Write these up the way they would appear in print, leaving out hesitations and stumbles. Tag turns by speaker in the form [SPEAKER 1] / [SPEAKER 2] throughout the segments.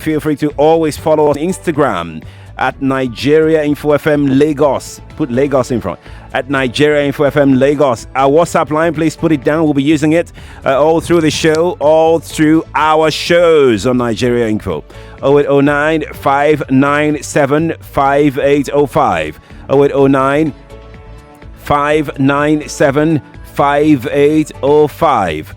[SPEAKER 1] Feel free to always follow us on Instagram at Nigeria Info FM Lagos. Put Lagos in front. At Nigeria Info FM Lagos. Our WhatsApp line, please put it down. We'll be using it all through the show, all through our shows on Nigeria Info. 0809 597 5805. 0809 597 5805.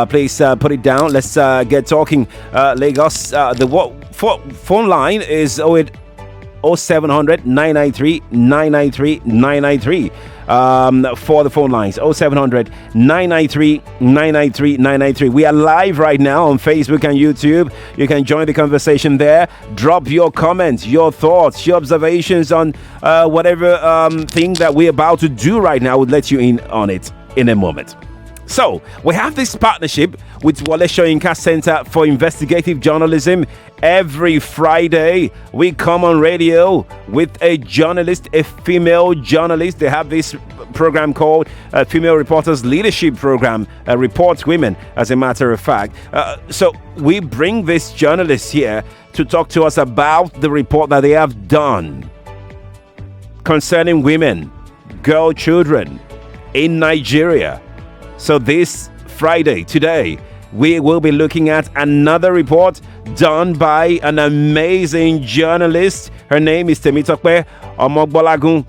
[SPEAKER 1] Please put it down. Let's get talking. Lagos. The phone line is 0700 993 993 993. For the phone lines, 0700 993 993 993. We are live right now on Facebook and YouTube. You can join the conversation there. Drop your comments, your thoughts, your observations on whatever thing that we're about to do right now. We'll let you in on it in a moment. So, we have this partnership with Wole Soyinka Center for Investigative Journalism. Every Friday, we come on radio with a journalist, a female journalist. They have this program called Female Reporters Leadership Program, Report Women, as a matter of fact. So, we bring this journalist here to talk to us about the report that they have done concerning women, girl children in Nigeria. So this Friday, today, we will be looking at another report done by an amazing journalist. Her name is Temitope Omogbolagun.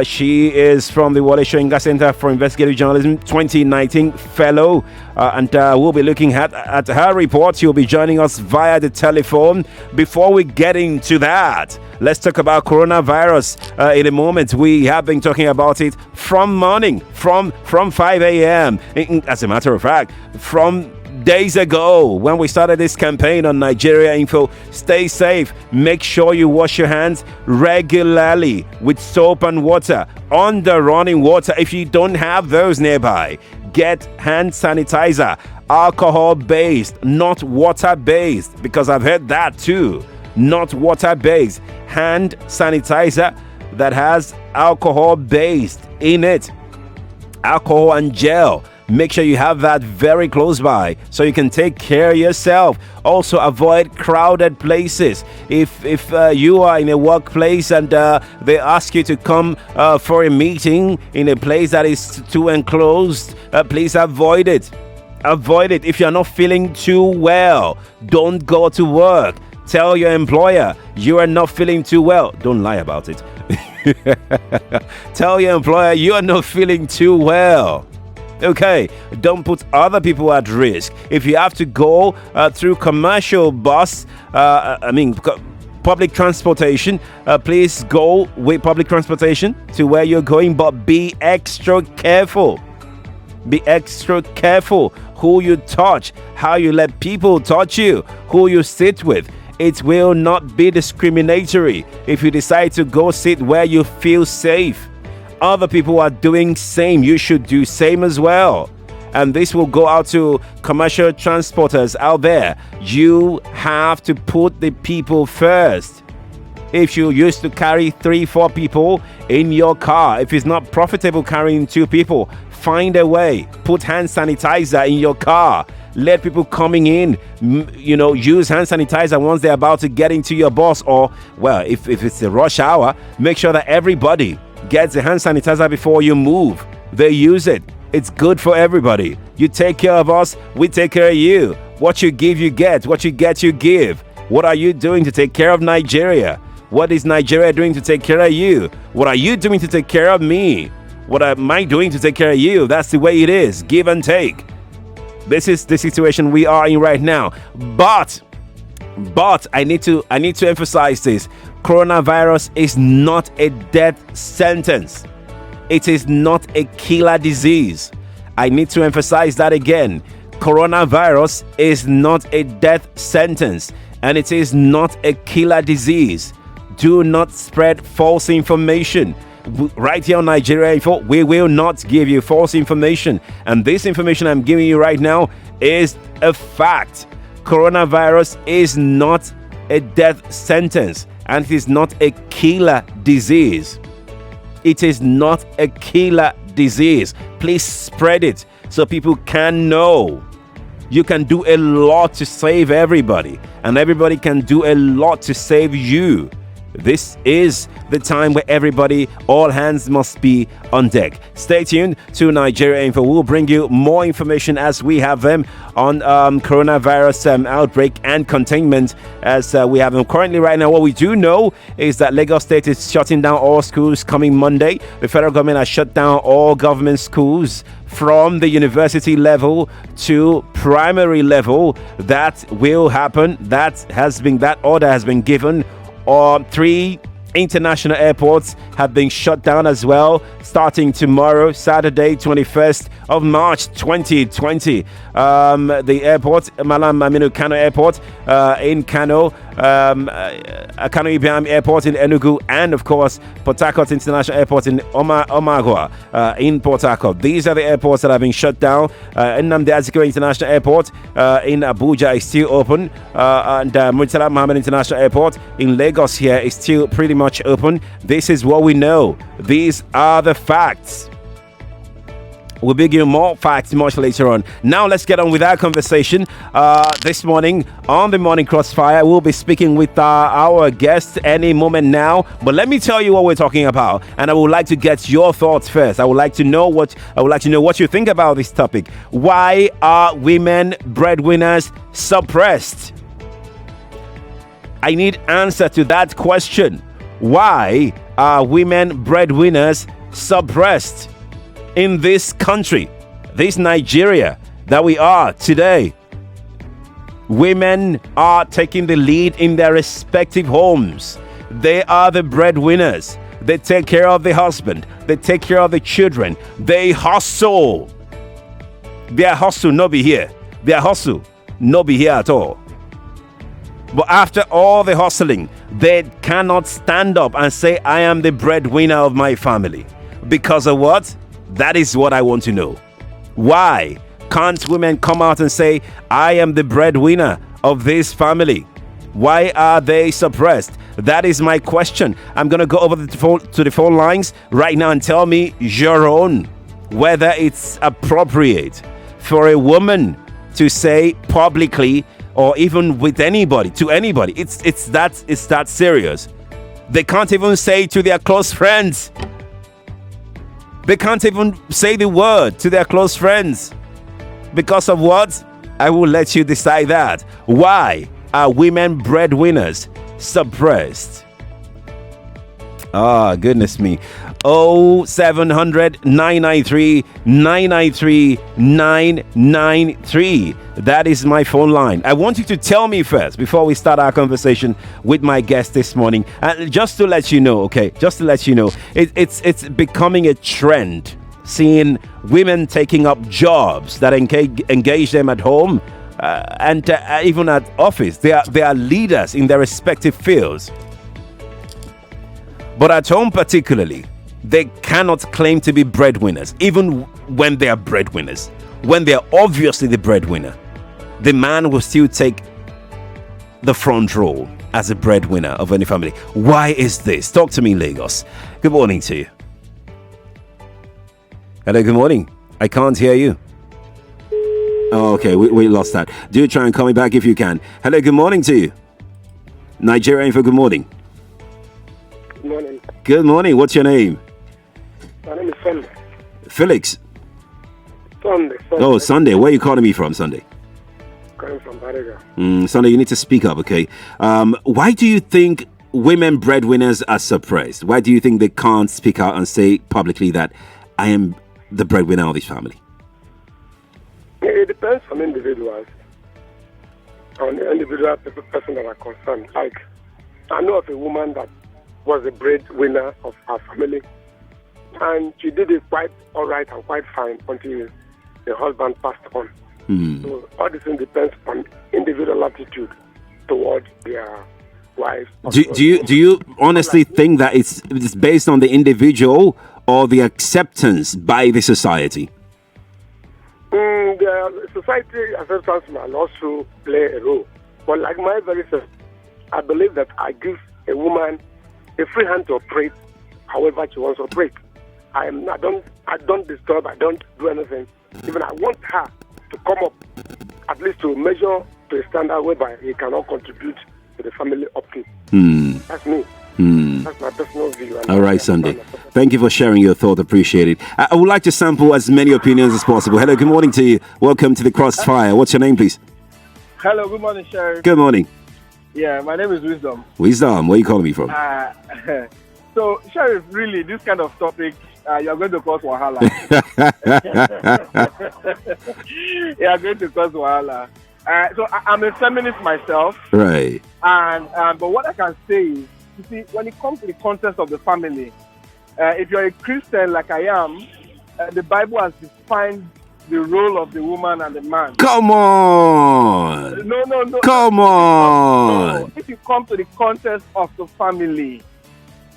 [SPEAKER 1] She is from the Wole Soyinka Center for Investigative Journalism 2019 fellow. And we'll be looking at her report. She'll be joining us via the telephone. Before we get into that, let's talk about coronavirus in a moment. We have been talking about it from morning, from 5 a.m. As a matter of fact, from days ago when we started this campaign on Nigeria Info. Stay safe. Make sure you wash your hands regularly with soap and water, under running water. If you don't have those nearby, get hand sanitizer, alcohol based, not water based, because I've heard that too. Not water based, hand sanitizer that has alcohol based in it, alcohol and gel. Make sure you have that very close by so you can take care of yourself. Also, avoid crowded places. If you are in a workplace and they ask you to come for a meeting in a place that is too enclosed, please avoid it. Avoid it. If you're not feeling too well, don't go to work. Tell your employer you are not feeling too well. Don't lie about it. Tell your employer you are not feeling too well. Okay, don't put other people at risk. If you have to go through commercial bus, public transportation, please go with public transportation to where you're going, but be extra careful. Be extra careful who you touch, how you let people touch you, who you sit with. It will not be discriminatory if you decide to go sit where you feel safe. Other people are doing same. You should do same as well. And this will go out to commercial transporters out there. You have to put the people first. If you used to carry 3-4 people in your car, if it's not profitable carrying 2 people, find a way. Put hand sanitizer in your car. Let people coming in, use hand sanitizer once they're about to get into your bus. Or, well, if it's a rush hour, make sure that everybody gets the hand sanitizer before you move. They use it. It's good for everybody. You take care of us, we take care of you. What you give, you get. What you get, you give. What are you doing to take care of Nigeria? What is Nigeria doing to take care of you? What are you doing to take care of me? What am I doing to take care of you? That's the way it is. Give and take. This is the situation we are in right now. But I need to emphasize this. Coronavirus is not a death sentence. It is not a killer disease. I need to emphasize that again. Coronavirus is not a death sentence, and it is not a killer disease. Do not spread false information. Right here on Nigeria Info, we will not give you false information. And this information I'm giving you right now is a fact. Coronavirus is not a death sentence, and it is not a killer disease. It is not a killer disease. Please spread it so people can know. You can do a lot to save everybody, and everybody can do a lot to save you. This is the time where everybody, all hands must be on deck. Stay tuned to Nigeria Info. We'll bring you more information as we have them on coronavirus outbreak and containment as we have them currently right now. What we do know is that Lagos State is shutting down all schools coming Monday. The federal government has shut down all government schools from the university level to primary level. That will happen. That order has been given. 3 international airports have been shut down as well, starting tomorrow, Saturday, 21st of March, 2020. The airport, Malam Aminu Kano Airport in Kano, Kano Ibiam Airport in Enugu, and of course, Port Harcourt International Airport in Omagua in Port Harcourt. These are the airports that have been shut down. Nnamdi Azikiwe International Airport in Abuja is still open, and Murtala Mohammed International Airport in Lagos here is still pretty much open. This is what we know. These are the facts. We'll bring you more facts much later on. Now let's get on with our conversation. This morning on the Morning Crossfire, we'll be speaking with our guest any moment now. But let me tell you what we're talking about, and I would like to get your thoughts first. I would like to know what you think about this topic. Why are women breadwinners suppressed? I need answer to that question. Why are women breadwinners suppressed in this country, this Nigeria that we are today? Women are taking the lead in their respective homes. They are the breadwinners. They take care of the husband. They take care of the children. They hustle. Their hustle no be here. Their hustle no be here at all. But after all the hustling, they cannot stand up and say, I am the breadwinner of my family. Because of what? That is what I want to know. Why can't women come out and say, I am the breadwinner of this family? Why are they suppressed? That is my question. I'm going to go over to the phone lines right now and tell me your own, whether it's appropriate for a woman to say publicly or even with anybody, to anybody. It's that serious. They can't even say to their close friends. They can't even say the word to their close friends. Because of what? I will let you decide that. Why are women breadwinners suppressed? Ah, goodness me. 0700 993 993 993. That is my phone line. I want you to tell me first before we start our conversation with my guest this morning. And just to let you know, okay, it's becoming a trend, seeing women taking up jobs that engage them at home and even at office. They are leaders in their respective fields. But at home particularly, they cannot claim to be breadwinners, even when they are breadwinners. When they are obviously the breadwinner, the man will still take the front role as a breadwinner of any family. Why is this? Talk to me, Lagos. Good morning to you. Hello, good morning. I can't hear you. Oh, okay, we lost that. Do try and call me back if you can. Hello, good morning to you. Nigeria Info, good morning.
[SPEAKER 2] Good morning.
[SPEAKER 1] Good morning. What's your name?
[SPEAKER 2] My name is Sunday.
[SPEAKER 1] Felix.
[SPEAKER 2] Sunday.
[SPEAKER 1] Oh, Sunday. Where are you calling me from, Sunday?
[SPEAKER 2] Coming from Bariga.
[SPEAKER 1] Sunday, you need to speak up, okay? Why do you think women breadwinners are suppressed? Why do you think they can't speak out and say publicly that I am the breadwinner of this family?
[SPEAKER 2] It depends on individuals, on the individual person that are concerned. Like, I know of a woman that was a breadwinner of her family, and she did it quite all right and quite fine until the husband passed on. So all this depends on individual attitude towards their wives.
[SPEAKER 1] Do you honestly think that it's based on the individual or the acceptance by the society?
[SPEAKER 2] The society acceptance might also play a role. But like my very self, I believe that I give a woman a free hand to operate however she wants to operate. I don't disturb, I don't do anything. Even I want her to come up at least to measure to a standard whereby he cannot contribute to the family upkeep. That's me. That's my personal view.
[SPEAKER 1] All right, Sunday. Thank you for sharing your thought. Appreciate it. I would like to sample as many opinions as possible. Hello, good morning to you. Welcome to the Crossfire. What's your name, please?
[SPEAKER 3] Hello, good morning, Sheriff.
[SPEAKER 1] Good morning.
[SPEAKER 3] Yeah, my name is Wisdom.
[SPEAKER 1] Wisdom, where are you calling me from?
[SPEAKER 3] So, Sheriff, really, this kind of topic, you're going to cause wahala. You're going to cause wahala. So, I'm a feminist myself.
[SPEAKER 1] Right.
[SPEAKER 3] And but what I can say is, you see, when it comes to the context of the family, if you're a Christian like I am, the Bible has defined the role of the woman and the man.
[SPEAKER 1] Come on.
[SPEAKER 3] No.
[SPEAKER 1] Come on.
[SPEAKER 3] No. If you come to the context of the family,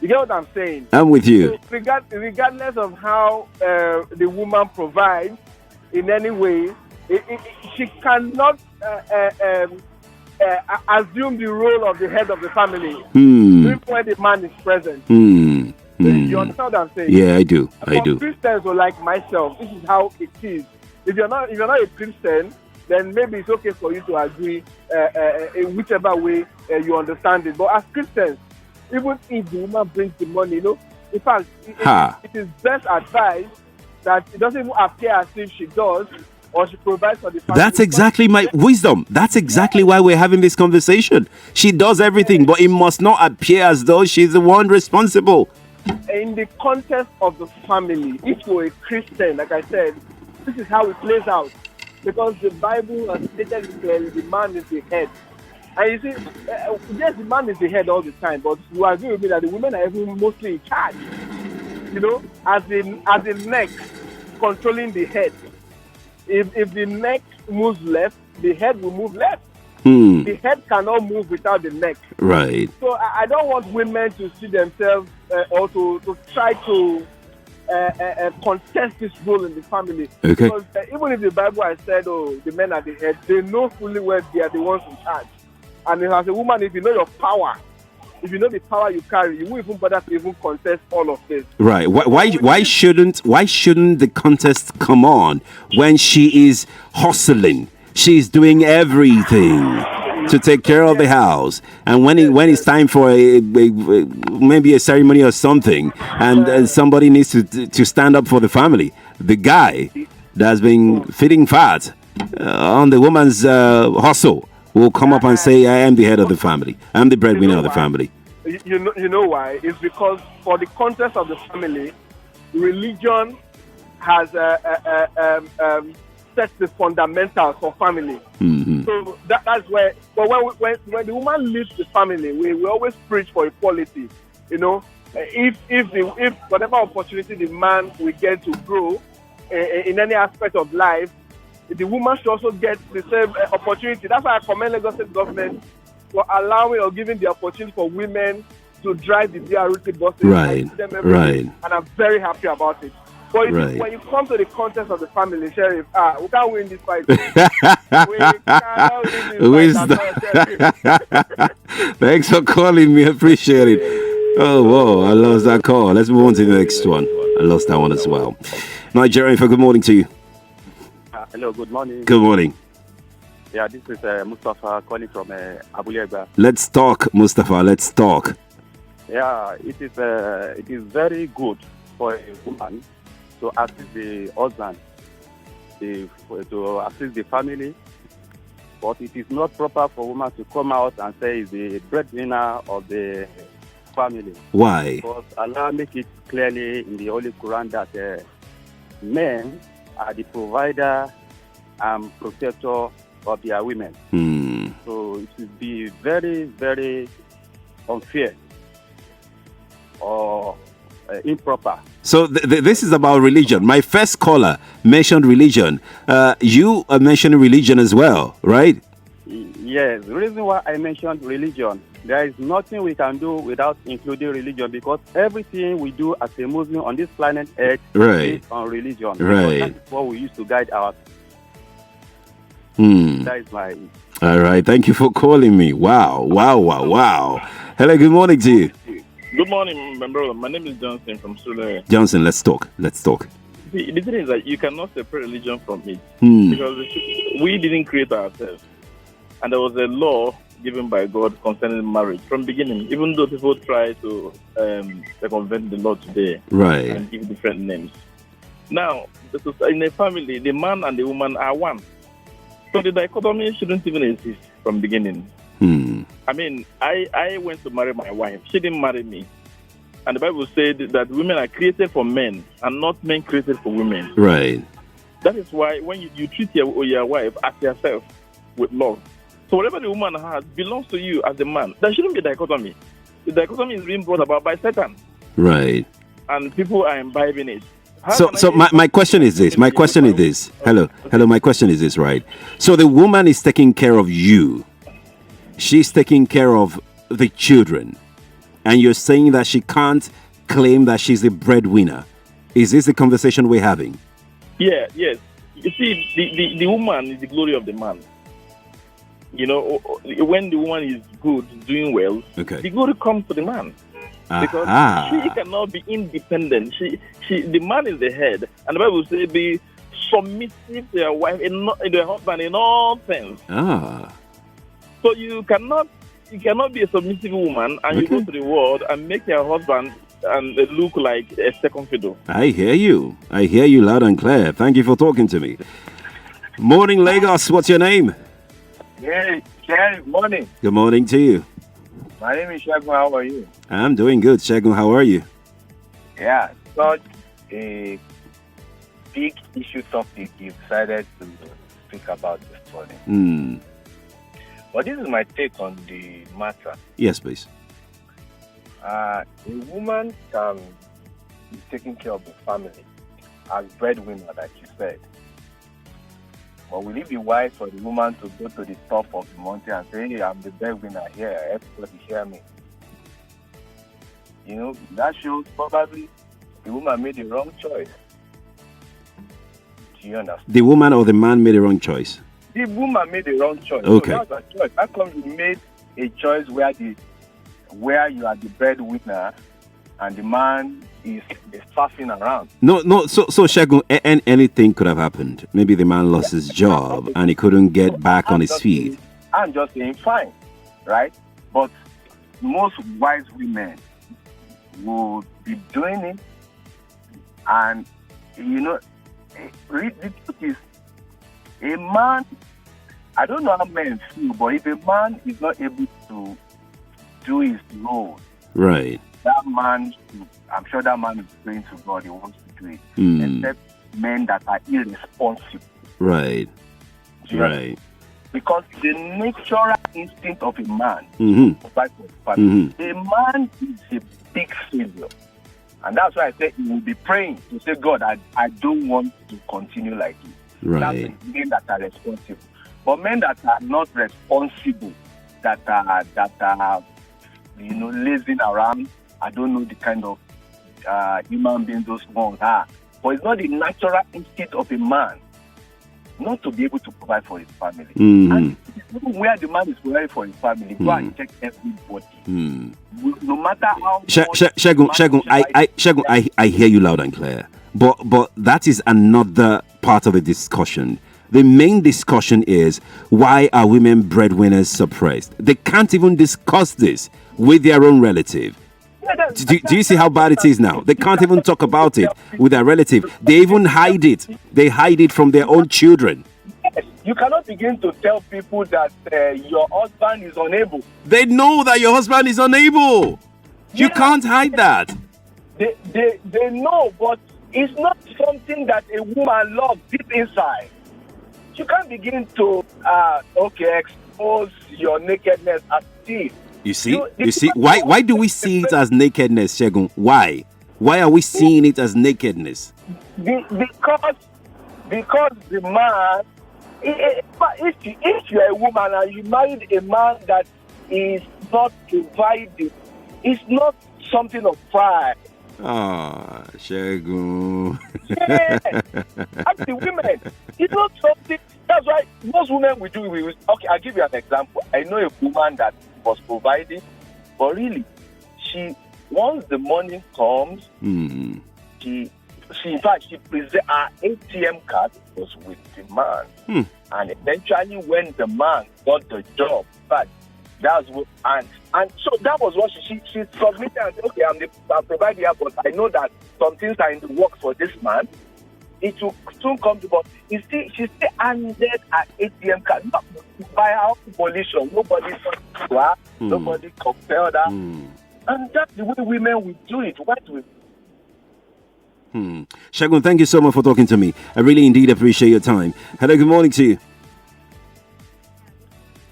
[SPEAKER 3] you get what I'm saying?
[SPEAKER 1] I'm with you.
[SPEAKER 3] So regardless of how the woman provides in any way, she cannot assume the role of the head of the family even when the man is present. You understand what I'm saying?
[SPEAKER 1] Yeah, I do.
[SPEAKER 3] Christians or like myself, this is how it is. If you're not a Christian, then maybe it's okay for you to agree in whichever way you understand it. But as Christians, even if the woman brings the money, in fact, it is best advised that it doesn't even appear as if she does, or she provides for the family.
[SPEAKER 1] That's exactly my wisdom. That's exactly why we're having this conversation. She does everything, but it must not appear as though she's the one responsible.
[SPEAKER 3] In the context of the family, if you're a Christian, like I said, this is how it plays out. Because the Bible has stated clearly the man is the head. And you see, yes, the man is the head all the time, but you agree with me that the women are even mostly in charge. As the neck controlling the head. If the neck moves left, the head will move left. The head cannot move without the neck.
[SPEAKER 1] Right.
[SPEAKER 3] So I don't want women to see themselves or to try to contest this role in the family.
[SPEAKER 1] Okay.
[SPEAKER 3] Because even if the Bible has said, the men are the head, they know fully well they are the ones in charge. And as a woman, if you know your power, if you know the power you carry, you won't even bother to even contest all of this.
[SPEAKER 1] Right. Why shouldn't the contest come on when she is hustling? She's doing everything to take care of the house, and when it's time for maybe a ceremony or something, and somebody needs to stand up for the family, the guy that's been feeding fat on the woman's hustle will come up and say, I am the head of the family. I'm the breadwinner of the family.
[SPEAKER 3] You know why? It's because for the context of the family, religion has set the fundamentals for family. So that's where. But when the woman leaves the family, we always preach for equality. If whatever opportunity the man will get to grow in any aspect of life, the woman should also get the same opportunity. That's why I commend Lagos State government for allowing or giving the opportunity for women to drive the BRT buses.
[SPEAKER 1] Right.
[SPEAKER 3] And I'm very happy about it. But when you come to the context of the family, Sheriff, we can't win this fight. We cannot win this fight.
[SPEAKER 1] Thanks for calling me. I appreciate it. Oh, whoa, I lost that call. Let's move on to the next one. I lost that one as well. Nigerian, good morning to you.
[SPEAKER 4] Hello, good morning.
[SPEAKER 1] Good morning.
[SPEAKER 4] Yeah, this is Mustafa calling from Abulega.
[SPEAKER 1] Let's talk, Mustafa. Let's talk.
[SPEAKER 4] Yeah, it is very good for a woman to assist the husband, to assist the family, but it is not proper for a woman to come out and say is the breadwinner of the family.
[SPEAKER 1] Why?
[SPEAKER 4] Because Allah make it clearly in the Holy Quran that men are the provider and protector of their women. So it would be very, very unfair or improper.
[SPEAKER 1] So this is about religion. My first caller mentioned religion. You are mentioning religion as well, right?
[SPEAKER 4] Yes. The reason why I mentioned religion, there is nothing we can do without including religion, because everything we do as a Muslim on this planet Earth is based on religion.
[SPEAKER 1] Right.
[SPEAKER 4] That's what we use to guide our. That is my.
[SPEAKER 1] All right. Thank you for calling me. Wow. Hello. Good morning to you.
[SPEAKER 5] Good morning, my brother. My name is Johnson from Sule.
[SPEAKER 1] Johnson, let's talk.
[SPEAKER 5] the thing is that you cannot separate religion from it
[SPEAKER 1] Hmm.
[SPEAKER 5] because we didn't create ourselves, and there was a law given by God concerning marriage from beginning. Even though people try to circumvent the law today
[SPEAKER 1] Right.
[SPEAKER 5] and give different names. Now, in a family, the man and the woman are one, so the dichotomy shouldn't even exist from beginning.
[SPEAKER 1] Hmm.
[SPEAKER 5] I mean, I went to marry my wife. She didn't marry me. And the Bible said that women are created for men and not men created for women.
[SPEAKER 1] Right.
[SPEAKER 5] That is why when you treat your wife as yourself with love, so whatever the woman has belongs to you as a man. There shouldn't be a dichotomy. The dichotomy is being brought about by Satan.
[SPEAKER 1] Right.
[SPEAKER 5] And people are imbibing it.
[SPEAKER 1] So my question is this. My question is this. Hello. My question is this, right? So the woman is taking care of you. She's taking care of the children. And you're saying that she can't claim that she's the breadwinner. Is this the conversation we're having?
[SPEAKER 5] Yeah, yes. You see, the woman is the glory of the man. You know, when the woman is good, doing well,
[SPEAKER 1] Okay.
[SPEAKER 5] the glory comes to the man. Because she cannot be independent. The man is the head. And the Bible says, be submissive to your wife, to your husband in all things. So you cannot be a submissive woman and you go to the world and make your husband and look like a second fiddle.
[SPEAKER 1] I hear you loud and clear. Thank you for talking to me. Morning, Lagos. What's your name?
[SPEAKER 6] Hey, good morning.
[SPEAKER 1] Good morning to you.
[SPEAKER 6] My name is Shagun. How are you?
[SPEAKER 1] I'm doing good. Shagun, how are you?
[SPEAKER 6] Yeah, such a big issue topic you decided to speak about this morning. But this is my take on the matter.
[SPEAKER 1] Yes, please.
[SPEAKER 6] A woman can be taking care of the family as breadwinner, like you said. But will it be wise for the woman to go to the top of the mountain and say, hey, I'm the breadwinner here, everybody hear me? You know, that shows probably the woman made the wrong choice. Do you understand?
[SPEAKER 1] The woman or the man made the wrong choice?
[SPEAKER 6] The woman made the wrong choice.
[SPEAKER 1] Okay.
[SPEAKER 6] So that's a choice. How come you made a choice where you are the breadwinner and the man is faffing around?
[SPEAKER 1] No. So Shagun, anything could have happened. Maybe the man lost his job and he couldn't get back on his feet.
[SPEAKER 6] I'm just saying, fine, right? But most wise women would be doing it, and you know, the truth is, a man, I don't know how men feel, but if a man is not able to do his role,
[SPEAKER 1] right,
[SPEAKER 6] that man, I'm sure that man is praying to God, he wants to do it. Except men that are irresponsible.
[SPEAKER 1] Right. Right.
[SPEAKER 6] Because the natural instinct of a man is to fight for his family. A man is a big failure. And that's why I said he will be praying to say, God, I don't want to continue like this.
[SPEAKER 1] Right.
[SPEAKER 6] That's men that are responsible. But men that are not responsible, that are lazing around, I don't know the kind of human beings those ones are. But it's not the natural instinct of a man not to be able to provide for his family. And even where the man is providing for his family, go and check everybody. No matter how
[SPEAKER 1] Shagun, I hear you loud and clear. But that is another part of the discussion. The main discussion is, why are women breadwinners suppressed? They can't even discuss this with their own relative. Do you see how bad it is now? They can't even talk about it with their relative. They even hide it. They hide it from their own children.
[SPEAKER 6] Yes, you cannot begin to tell people that your husband is unable.
[SPEAKER 1] They know that your husband is unable. You can't hide that.
[SPEAKER 6] They know, but it's not something that a woman loves deep inside. You can't begin to expose your nakedness as thief.
[SPEAKER 1] You see, why do we see it as nakedness, Shagun? Why are we seeing it as nakedness?
[SPEAKER 6] Because the man, if you're a woman and you married a man that is not providing, it's not something of pride.
[SPEAKER 1] Ah, Shagun.
[SPEAKER 6] Yeah, ask the women. It's not something. That's why most women will do. Okay, I'll give you an example. I know a woman that was providing, but really, once the money comes, she in fact, she present her ATM card was with the man, and eventually when the man got the job, but that's what and so that was what she submitted and said, okay, I'm providing her, but I know that some things are in the works for this man. It will soon come to, but she still handed her ATM card, not by her own volition. Nobody forced her, nobody compelled her, and that's the way women will do it. What we
[SPEAKER 1] Shagun, thank you so much for talking to me. I really indeed appreciate your time. Hello, good morning to you.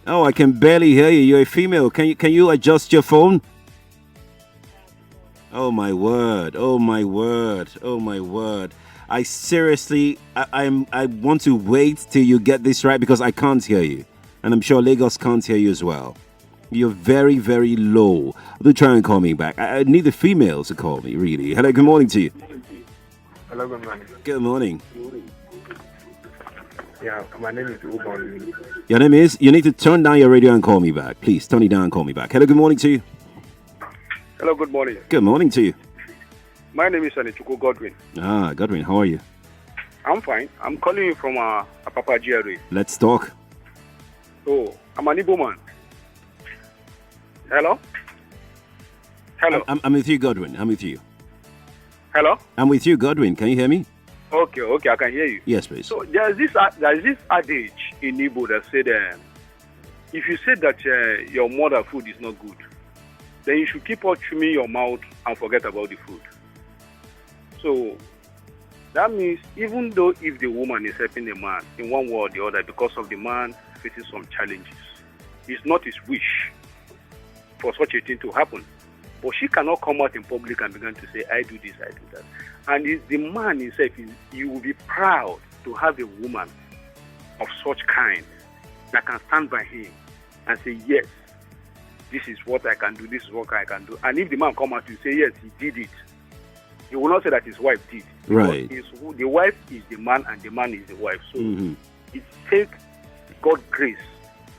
[SPEAKER 1] Oh, I can barely hear you. You're a female. Can you adjust your phone? Oh my word. Oh my word. Oh my word. I seriously I want to wait till you get this right because I can't hear you. And I'm sure Lagos can't hear you as well. You're very, very low. Do try and call me back. I need the females to call me, really. Hello, good morning to you.
[SPEAKER 2] Hello, good morning.
[SPEAKER 1] Good morning.
[SPEAKER 2] Yeah, my name is Ubon.
[SPEAKER 1] Your name is? You need to turn down your radio and call me back. Please, turn it down and call me back. Hello, good morning to you.
[SPEAKER 7] Hello, good morning.
[SPEAKER 1] Good morning to you.
[SPEAKER 7] My name is Anichuku Godwin.
[SPEAKER 1] Ah, Godwin, how are you?
[SPEAKER 7] I'm fine. I'm calling you from Apapa GRA.
[SPEAKER 1] Let's talk.
[SPEAKER 7] Oh, I'm an Igbo man. Hello? Hello?
[SPEAKER 1] I'm with you, Godwin. I'm with you.
[SPEAKER 7] Hello?
[SPEAKER 1] I'm with you, Godwin. Can you hear me?
[SPEAKER 7] Okay, I can hear you.
[SPEAKER 1] Yes, please.
[SPEAKER 7] So there's this adage in Igbo that said, if you say that your mother food is not good, then you should keep on chewing your mouth and forget about the food. So that means even though if the woman is helping the man in one way or the other because of the man facing some challenges, it's not his wish for such a thing to happen. But she cannot come out in public and begin to say, I do this, I do that. And the man himself, he will be proud to have a woman of such kind that can stand by him and say, yes, this is what I can do, this is what I can do. And if the man come out to say, yes, he did it, he will not say that his wife did.
[SPEAKER 1] Right.
[SPEAKER 7] The wife is the man and the man is the wife. So it takes God's grace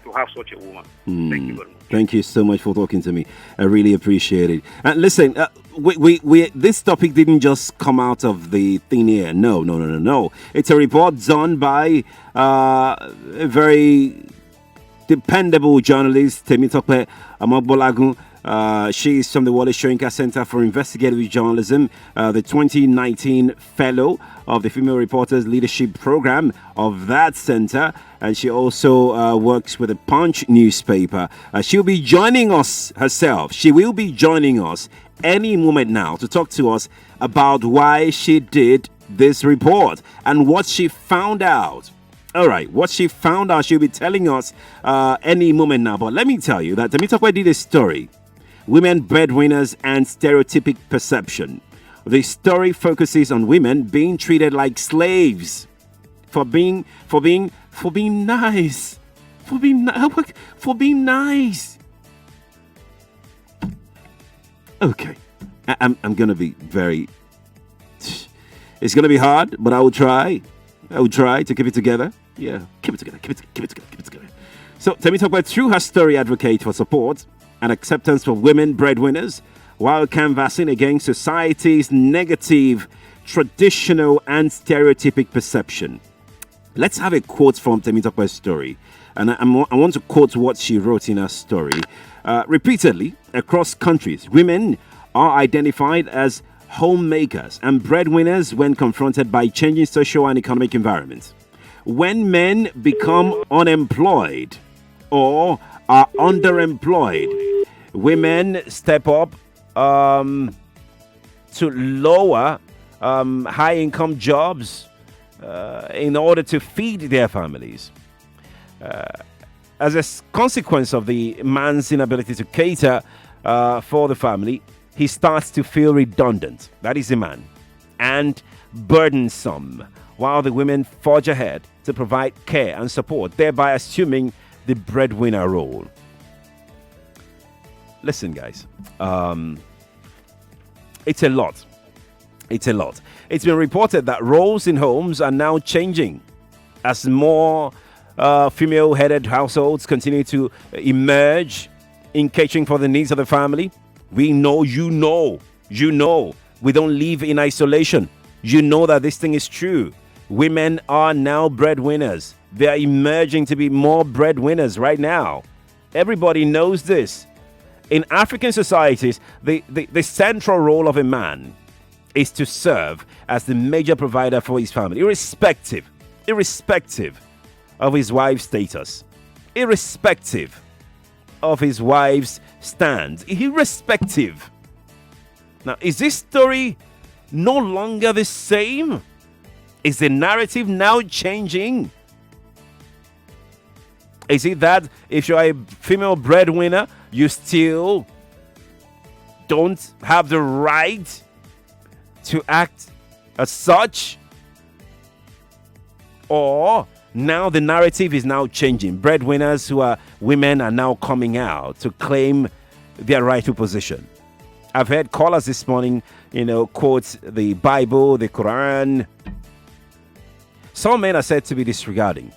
[SPEAKER 7] to have such a woman. Thank you very much.
[SPEAKER 1] Thank you so much for talking to me. I really appreciate it. And listen, we this topic didn't just come out of the thin air. No. It's a report done by a very dependable journalist, Temitope Amabolagun. She's from the Wale Soyinka Center for Investigative Journalism, the 2019 Fellow of the Female Reporters Leadership Program of that center, and she also works with the Punch newspaper. She'll be joining us herself. She will be joining us any moment now to talk to us about why she did this report and what she found out. All right, what she found out, she'll be telling us any moment now. But let me tell you that Temitope did a story, Women Breadwinners and Stereotypic Perception. The story focuses on women being treated like slaves for being nice. For being nice. Okay. I'm gonna be very. It's gonna be hard, but I will try. To keep it together. Yeah, keep it together. So, Temitope, through her story, advocate for support and acceptance for women breadwinners while canvassing against society's negative, traditional, and stereotypic perception. Let's have a quote from Temitope's story. And I want to quote what she wrote in her story. Repeatedly, across countries, women are identified as homemakers and breadwinners when confronted by changing social and economic environments. When men become unemployed or are underemployed, women step up to lower high-income jobs in order to feed their families. As a consequence of the man's inability to cater for the family, he starts to feel redundant, that is the man, and burdensome, while the women forge ahead to provide care and support, thereby assuming the breadwinner role. Listen, guys, it's a lot. It's been reported that roles in homes are now changing as more female-headed households continue to emerge in catering for the needs of the family. We know, you know, we don't live in isolation. You know that this thing is true. Women are now breadwinners. They are emerging to be more breadwinners right now. Everybody knows this. In African societies, the central role of a man is to serve as the major provider for his family, irrespective of his wife's status, irrespective of his wife's stand, irrespective. Now, is this story no longer the same? Is the narrative now changing? Is it that if you're a female breadwinner, you still don't have the right to act as such? Or now the narrative is now changing. Breadwinners who are women are now coming out to claim their rightful position. I've heard callers this morning, quote the Bible, the Quran. Some men are said to be disregarding,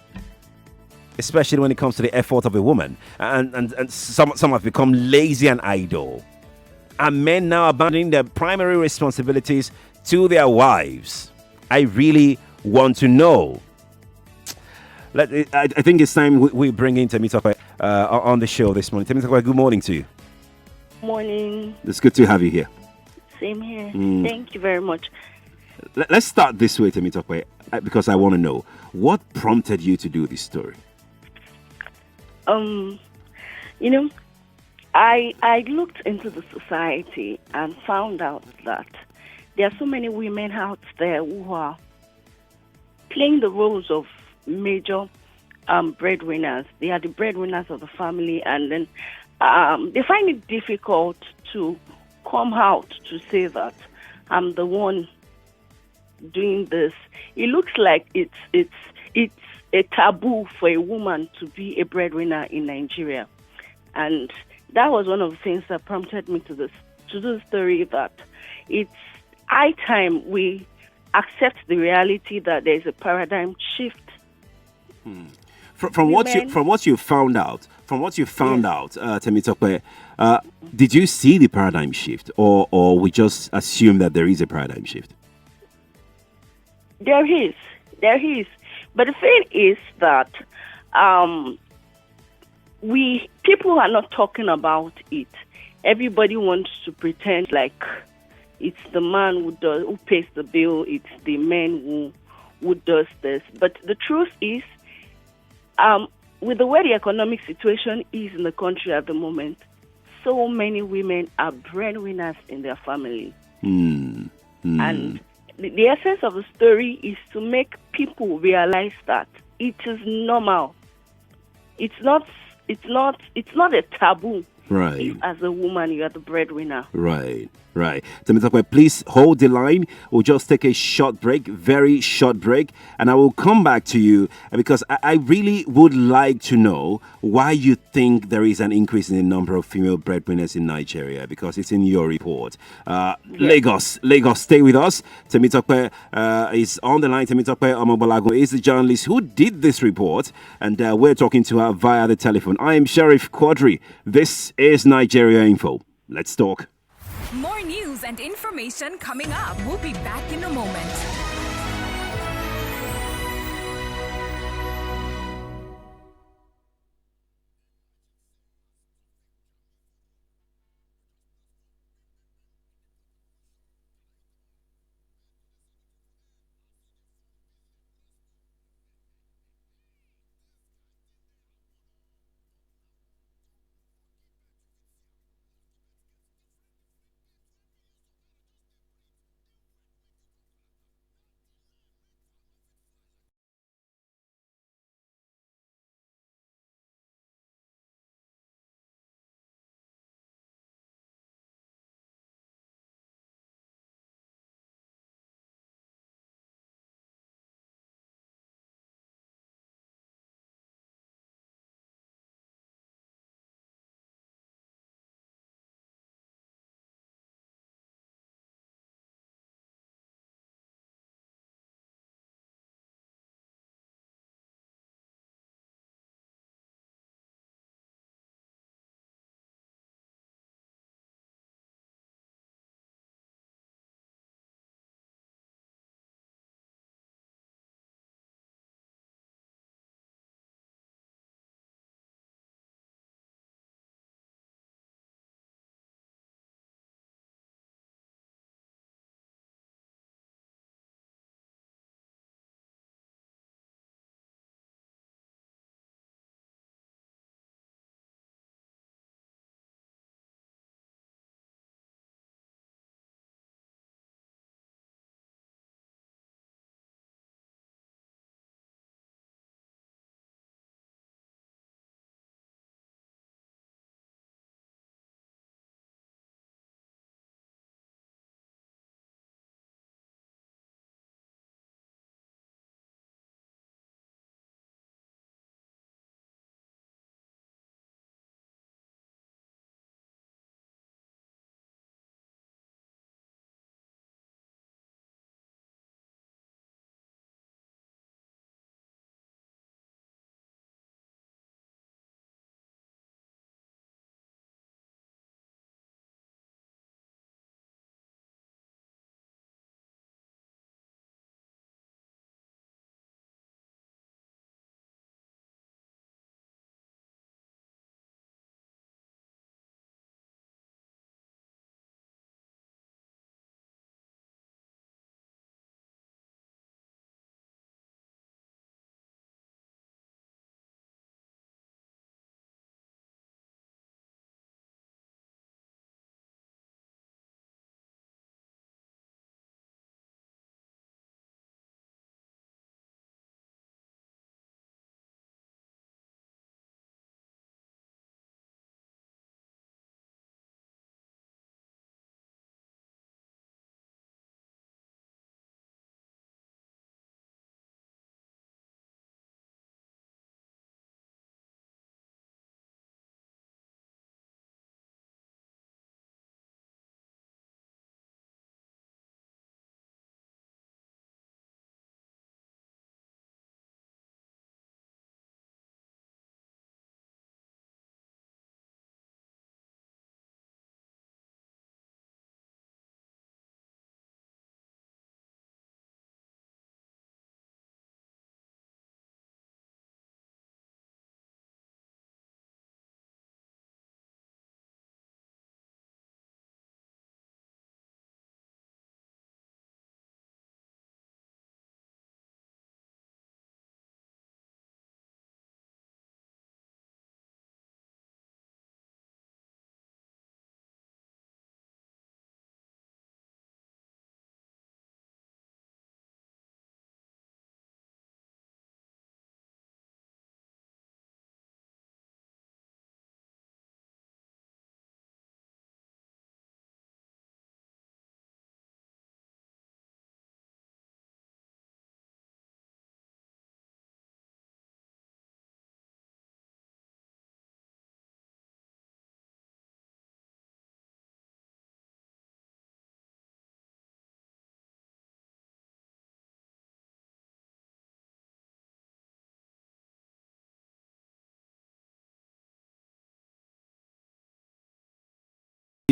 [SPEAKER 1] especially when it comes to the effort of a woman. And some have become lazy and idle. And men now abandoning their primary responsibilities to their wives. I really want to know. I think it's time we bring in Temitope on the show this morning. Temitope, good morning to you.
[SPEAKER 8] Morning.
[SPEAKER 1] It's good to have you here.
[SPEAKER 8] Same here. Thank you very much.
[SPEAKER 1] Let's start this way, Temitope, because I want to know what prompted you to do this story.
[SPEAKER 8] I looked into the society and found out that there are so many women out there who are playing the roles of major breadwinners. They are the breadwinners of the family, and then they find it difficult to come out to say that I'm the one doing this. It looks like it's a taboo for a woman to be a breadwinner in Nigeria, and that was one of the things that prompted me to do the story, that it's high time we accept the reality that there is a paradigm shift.
[SPEAKER 1] From what you found out, Temitope, did you see the paradigm shift, or we just assume that there is a paradigm shift?
[SPEAKER 8] There is, but the thing is that people are not talking about it. Everybody wants to pretend like it's the man who pays the bill, it's the man who does this. But the truth is, with the way the economic situation is in the country at the moment, so many women are breadwinners in their family. And the essence of the story is to make people realize that it is normal. It's not a taboo.
[SPEAKER 1] Right.
[SPEAKER 8] If, as a woman, you are the breadwinner.
[SPEAKER 1] Right. Temitope, please hold the line. We'll just take a short break, very short break, and I will come back to you because I really would like to know why you think there is an increase in the number of female breadwinners in Nigeria, because it's in your report. Yes. Lagos, stay with us. Temitope is on the line. Temitope Omobolago is the journalist who did this report, and we're talking to her via the telephone. I am Sheriff Quadry. This is Nigeria Info. Let's talk.
[SPEAKER 9] More news and information coming up. We'll be back in a moment.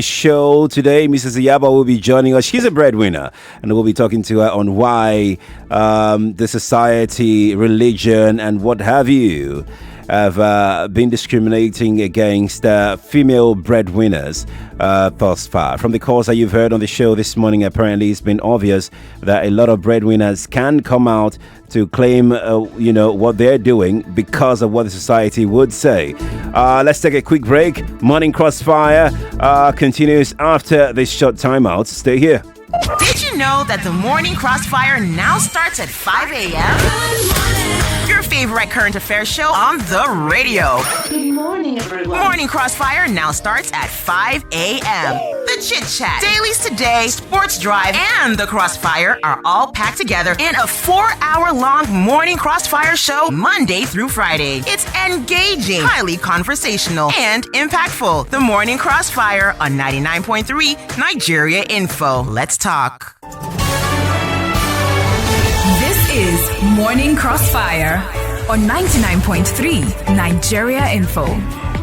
[SPEAKER 1] Show today. Mrs. Yaba will be joining us. She's a breadwinner, and we'll be talking to her on why the society, religion, and what have you have been discriminating against female breadwinners thus far. From the calls that you've heard on the show this morning, apparently it's been obvious that a lot of breadwinners can come out to claim, what they're doing because of what the society would say. Let's take a quick break. Morning Crossfire continues after this short timeout. Stay here.
[SPEAKER 10] Did you know that the Morning Crossfire now starts at 5 a.m.? Your favorite current affairs show on the radio.
[SPEAKER 11] Good morning, everyone.
[SPEAKER 10] Morning Crossfire now starts at 5 a.m. The Chit Chat, Dailies Today, Sports Drive, and the Crossfire are all packed together in a 4-hour-long Morning Crossfire show Monday through Friday. It's engaging, highly conversational, and impactful. The Morning Crossfire on 99.3 Nigeria Info. Let's talk.
[SPEAKER 9] This is Morning Crossfire on 99.3 Nigeria Info.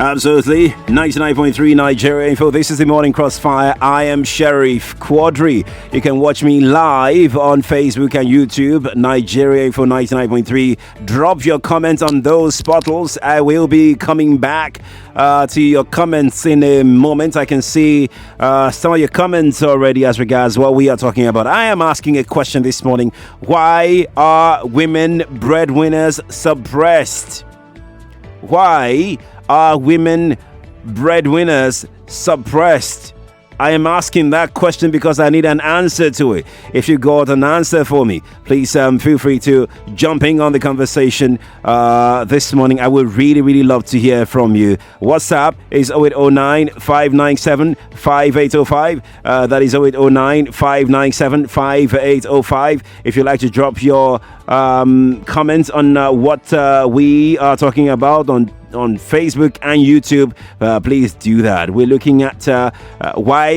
[SPEAKER 1] Absolutely. 99.3 Nigeria Info. This is the Morning Crossfire. I am Sheriff Quadry. You can watch me live on Facebook and YouTube. Nigeria Info 99.3. Drop your comments on those portals. I will be coming back to your comments in a moment. I can see some of your comments already as regards what we are talking about. I am asking a question this morning. Why are women breadwinners suppressed? Why are women breadwinners suppressed? I am asking that question because I need an answer to it. If you got an answer for me, please feel free to jump in on the conversation this morning. I would really love to hear from you. WhatsApp is 0809 597 5805. That is 0809 597 5805. If you'd like to drop your comments on what we are talking about on Facebook and YouTube, please do that. We're looking at why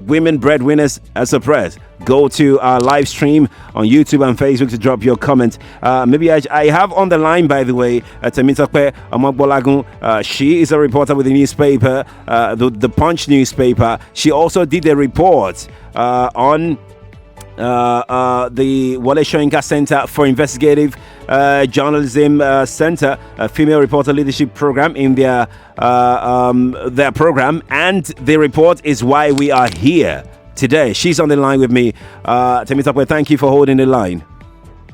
[SPEAKER 1] women breadwinners are suppressed. Go to our live stream on YouTube and Facebook to drop your comment. Maybe I have on the line, by the way, Temitope Amagbolagun. She is a reporter with the newspaper, the Punch newspaper. She also did a report on the Wale Soyinka Center for Investigative Journalism Center, a female reporter leadership program in their program, and the report is why we are here today. She's on the line with me. Temitope, thank you for holding the line.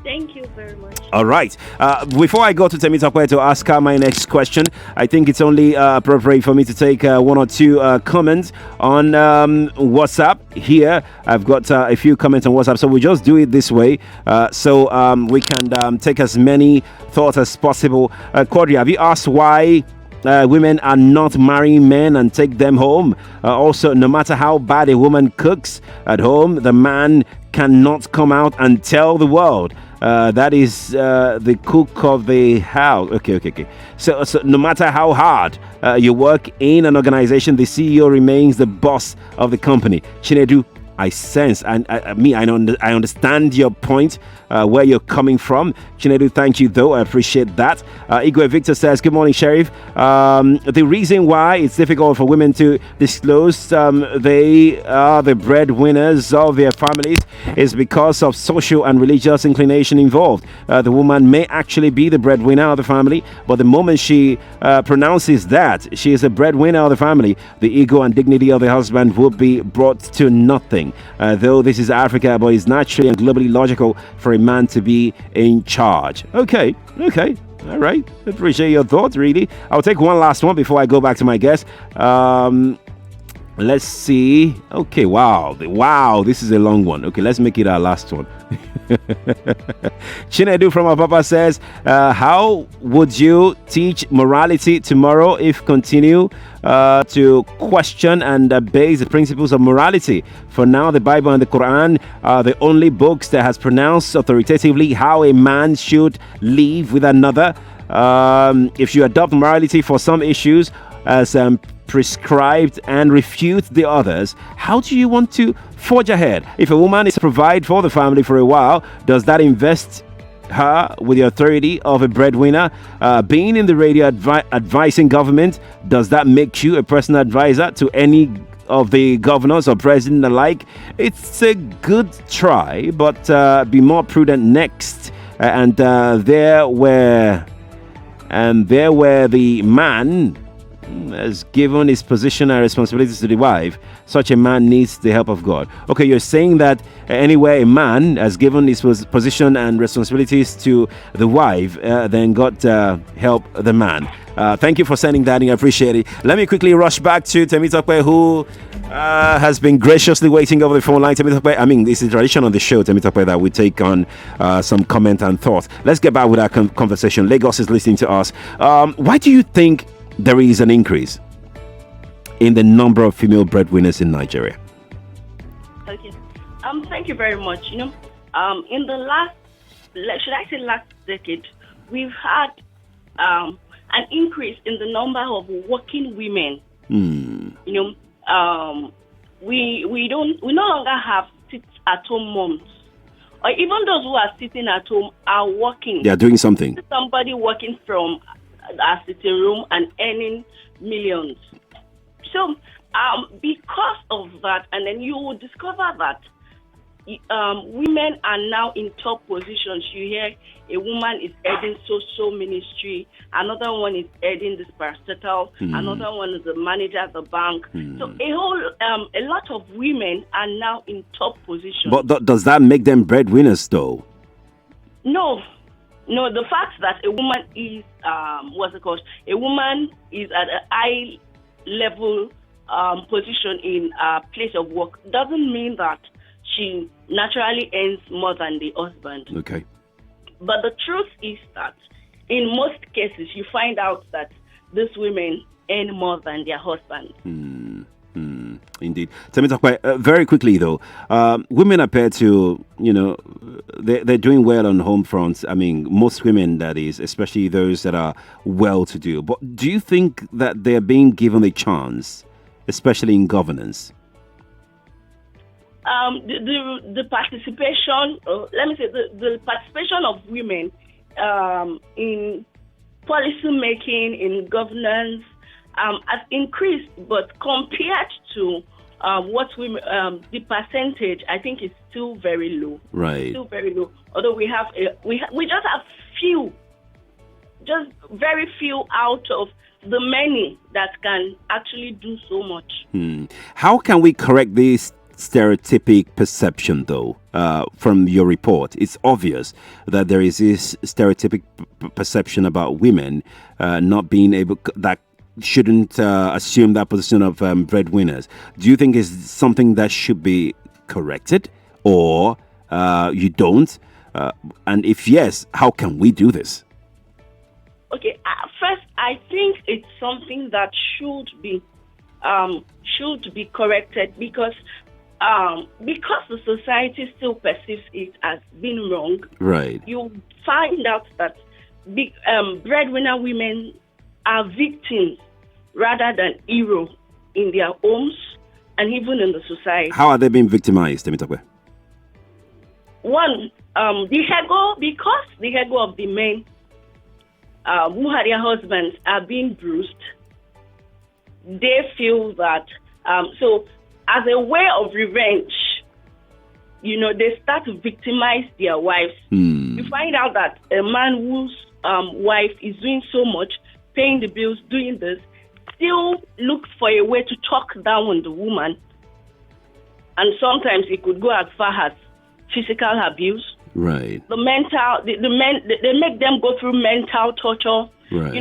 [SPEAKER 8] Thank you very much.
[SPEAKER 1] All right. Before I go to Temitope to ask her my next question, I think it's only appropriate for me to take one or two comments on WhatsApp here. I've got a few comments on WhatsApp, so we'll just do it this way so we can take as many thoughts as possible. Quadry, have you asked why women are not marrying men and take them home? Also, no matter how bad a woman cooks at home, the man cannot come out and tell the world that is the cook of the house. Okay. So no matter how hard you work in an organization, the CEO remains the boss of the company. Chinedu, I sense, and I understand your point, where you're coming from. Chinedu, thank you, though. I appreciate that. Igwe Victor says, good morning, Sheriff. The reason why it's difficult for women to disclose they are the breadwinners of their families is because of social and religious inclination involved. The woman may actually be the breadwinner of the family, but the moment she pronounces that she is a breadwinner of the family, the ego and dignity of the husband will be brought to nothing. Though this is Africa, but it's naturally and globally logical for a man to be in charge. Okay. All right. Appreciate your thoughts, really. I'll take one last one before I go back to my guest. Let's see. Okay, wow, this is a long one. Okay, let's make it our last one. Chinedu from Apapa says, how would you teach morality tomorrow if continue to question and base the principles of morality? For now, the Bible and the Quran are the only books that has pronounced authoritatively how a man should live with another. If you adopt morality for some issues as prescribed and refute the others, how do you want to forge ahead? If a woman is provide for the family for a while, does that invest her with the authority of a breadwinner? Being in the radio advising government, does that make you a personal advisor to any of the governors or president alike? It's a good try, but be more prudent next. And there where the man has given his position and responsibilities to the wife, such a man needs the help of God. Okay, you're saying that anywhere a man has given his position and responsibilities to the wife, then God help the man. Thank you for sending that in. I appreciate it. Let me quickly rush back to Temitope, who has been graciously waiting over the phone line. Temitope, I mean, it's a tradition on the show, Temitope, that we take on some comment and thoughts. Let's get back with our conversation. Lagos is listening to us. Why do you think there is an increase in the number of female breadwinners in Nigeria?
[SPEAKER 8] Okay. Thank you very much. In the last decade, we've had an increase in the number of working women. We no longer have sit-at-home moms, or even those who are sitting at home are working.
[SPEAKER 1] They are doing something.
[SPEAKER 8] Somebody working from a sitting room and earning millions. So, because of that, and then you will discover that women are now in top positions. You hear a woman is heading social ministry, another one is heading this parastatal, another one is the manager at the bank. So a lot of women are now in top positions.
[SPEAKER 1] But does that make them breadwinners, though?
[SPEAKER 8] No, the fact that a woman is a woman is at a high level position in a place of work doesn't mean that she naturally earns more than the husband.
[SPEAKER 1] Okay.
[SPEAKER 8] But the truth is that in most cases you find out that these women earn more than their husband.
[SPEAKER 1] Indeed. Very quickly though, women appear to, they're doing well on home fronts. I mean, most women, that is, especially those that are well-to-do. But do you think that they're being given a chance, especially in governance?
[SPEAKER 8] The participation, the participation of women in policy making, in governance, has increased, but compared to what women, the percentage, I think is still very low.
[SPEAKER 1] Right.
[SPEAKER 8] Still very low. Although we just have few, just very few out of the many that can actually do so much.
[SPEAKER 1] How can we correct this stereotypic perception, though? From your report, it's obvious that there is this stereotypic perception about women not being able, that shouldn't assume that position of breadwinners. Do you think is something that should be corrected, or you don't? And if yes, how can we do this?
[SPEAKER 8] Okay, first, I think it's something that should be corrected because the society still perceives it as being wrong.
[SPEAKER 1] Right.
[SPEAKER 8] You find out that breadwinner women are victims rather than heroes in their homes and even in the society.
[SPEAKER 1] How are they being victimized, Temitope?
[SPEAKER 8] One, the ego of the men who had their husbands are being bruised. They feel that, so as a way of revenge, they start to victimize their wives. You find out that a man whose wife is doing so much, paying the bills, doing this, still looks for a way to talk down on the woman. And sometimes it could go as far as physical abuse.
[SPEAKER 1] Right.
[SPEAKER 8] The men, they make them go through mental torture.
[SPEAKER 1] Right.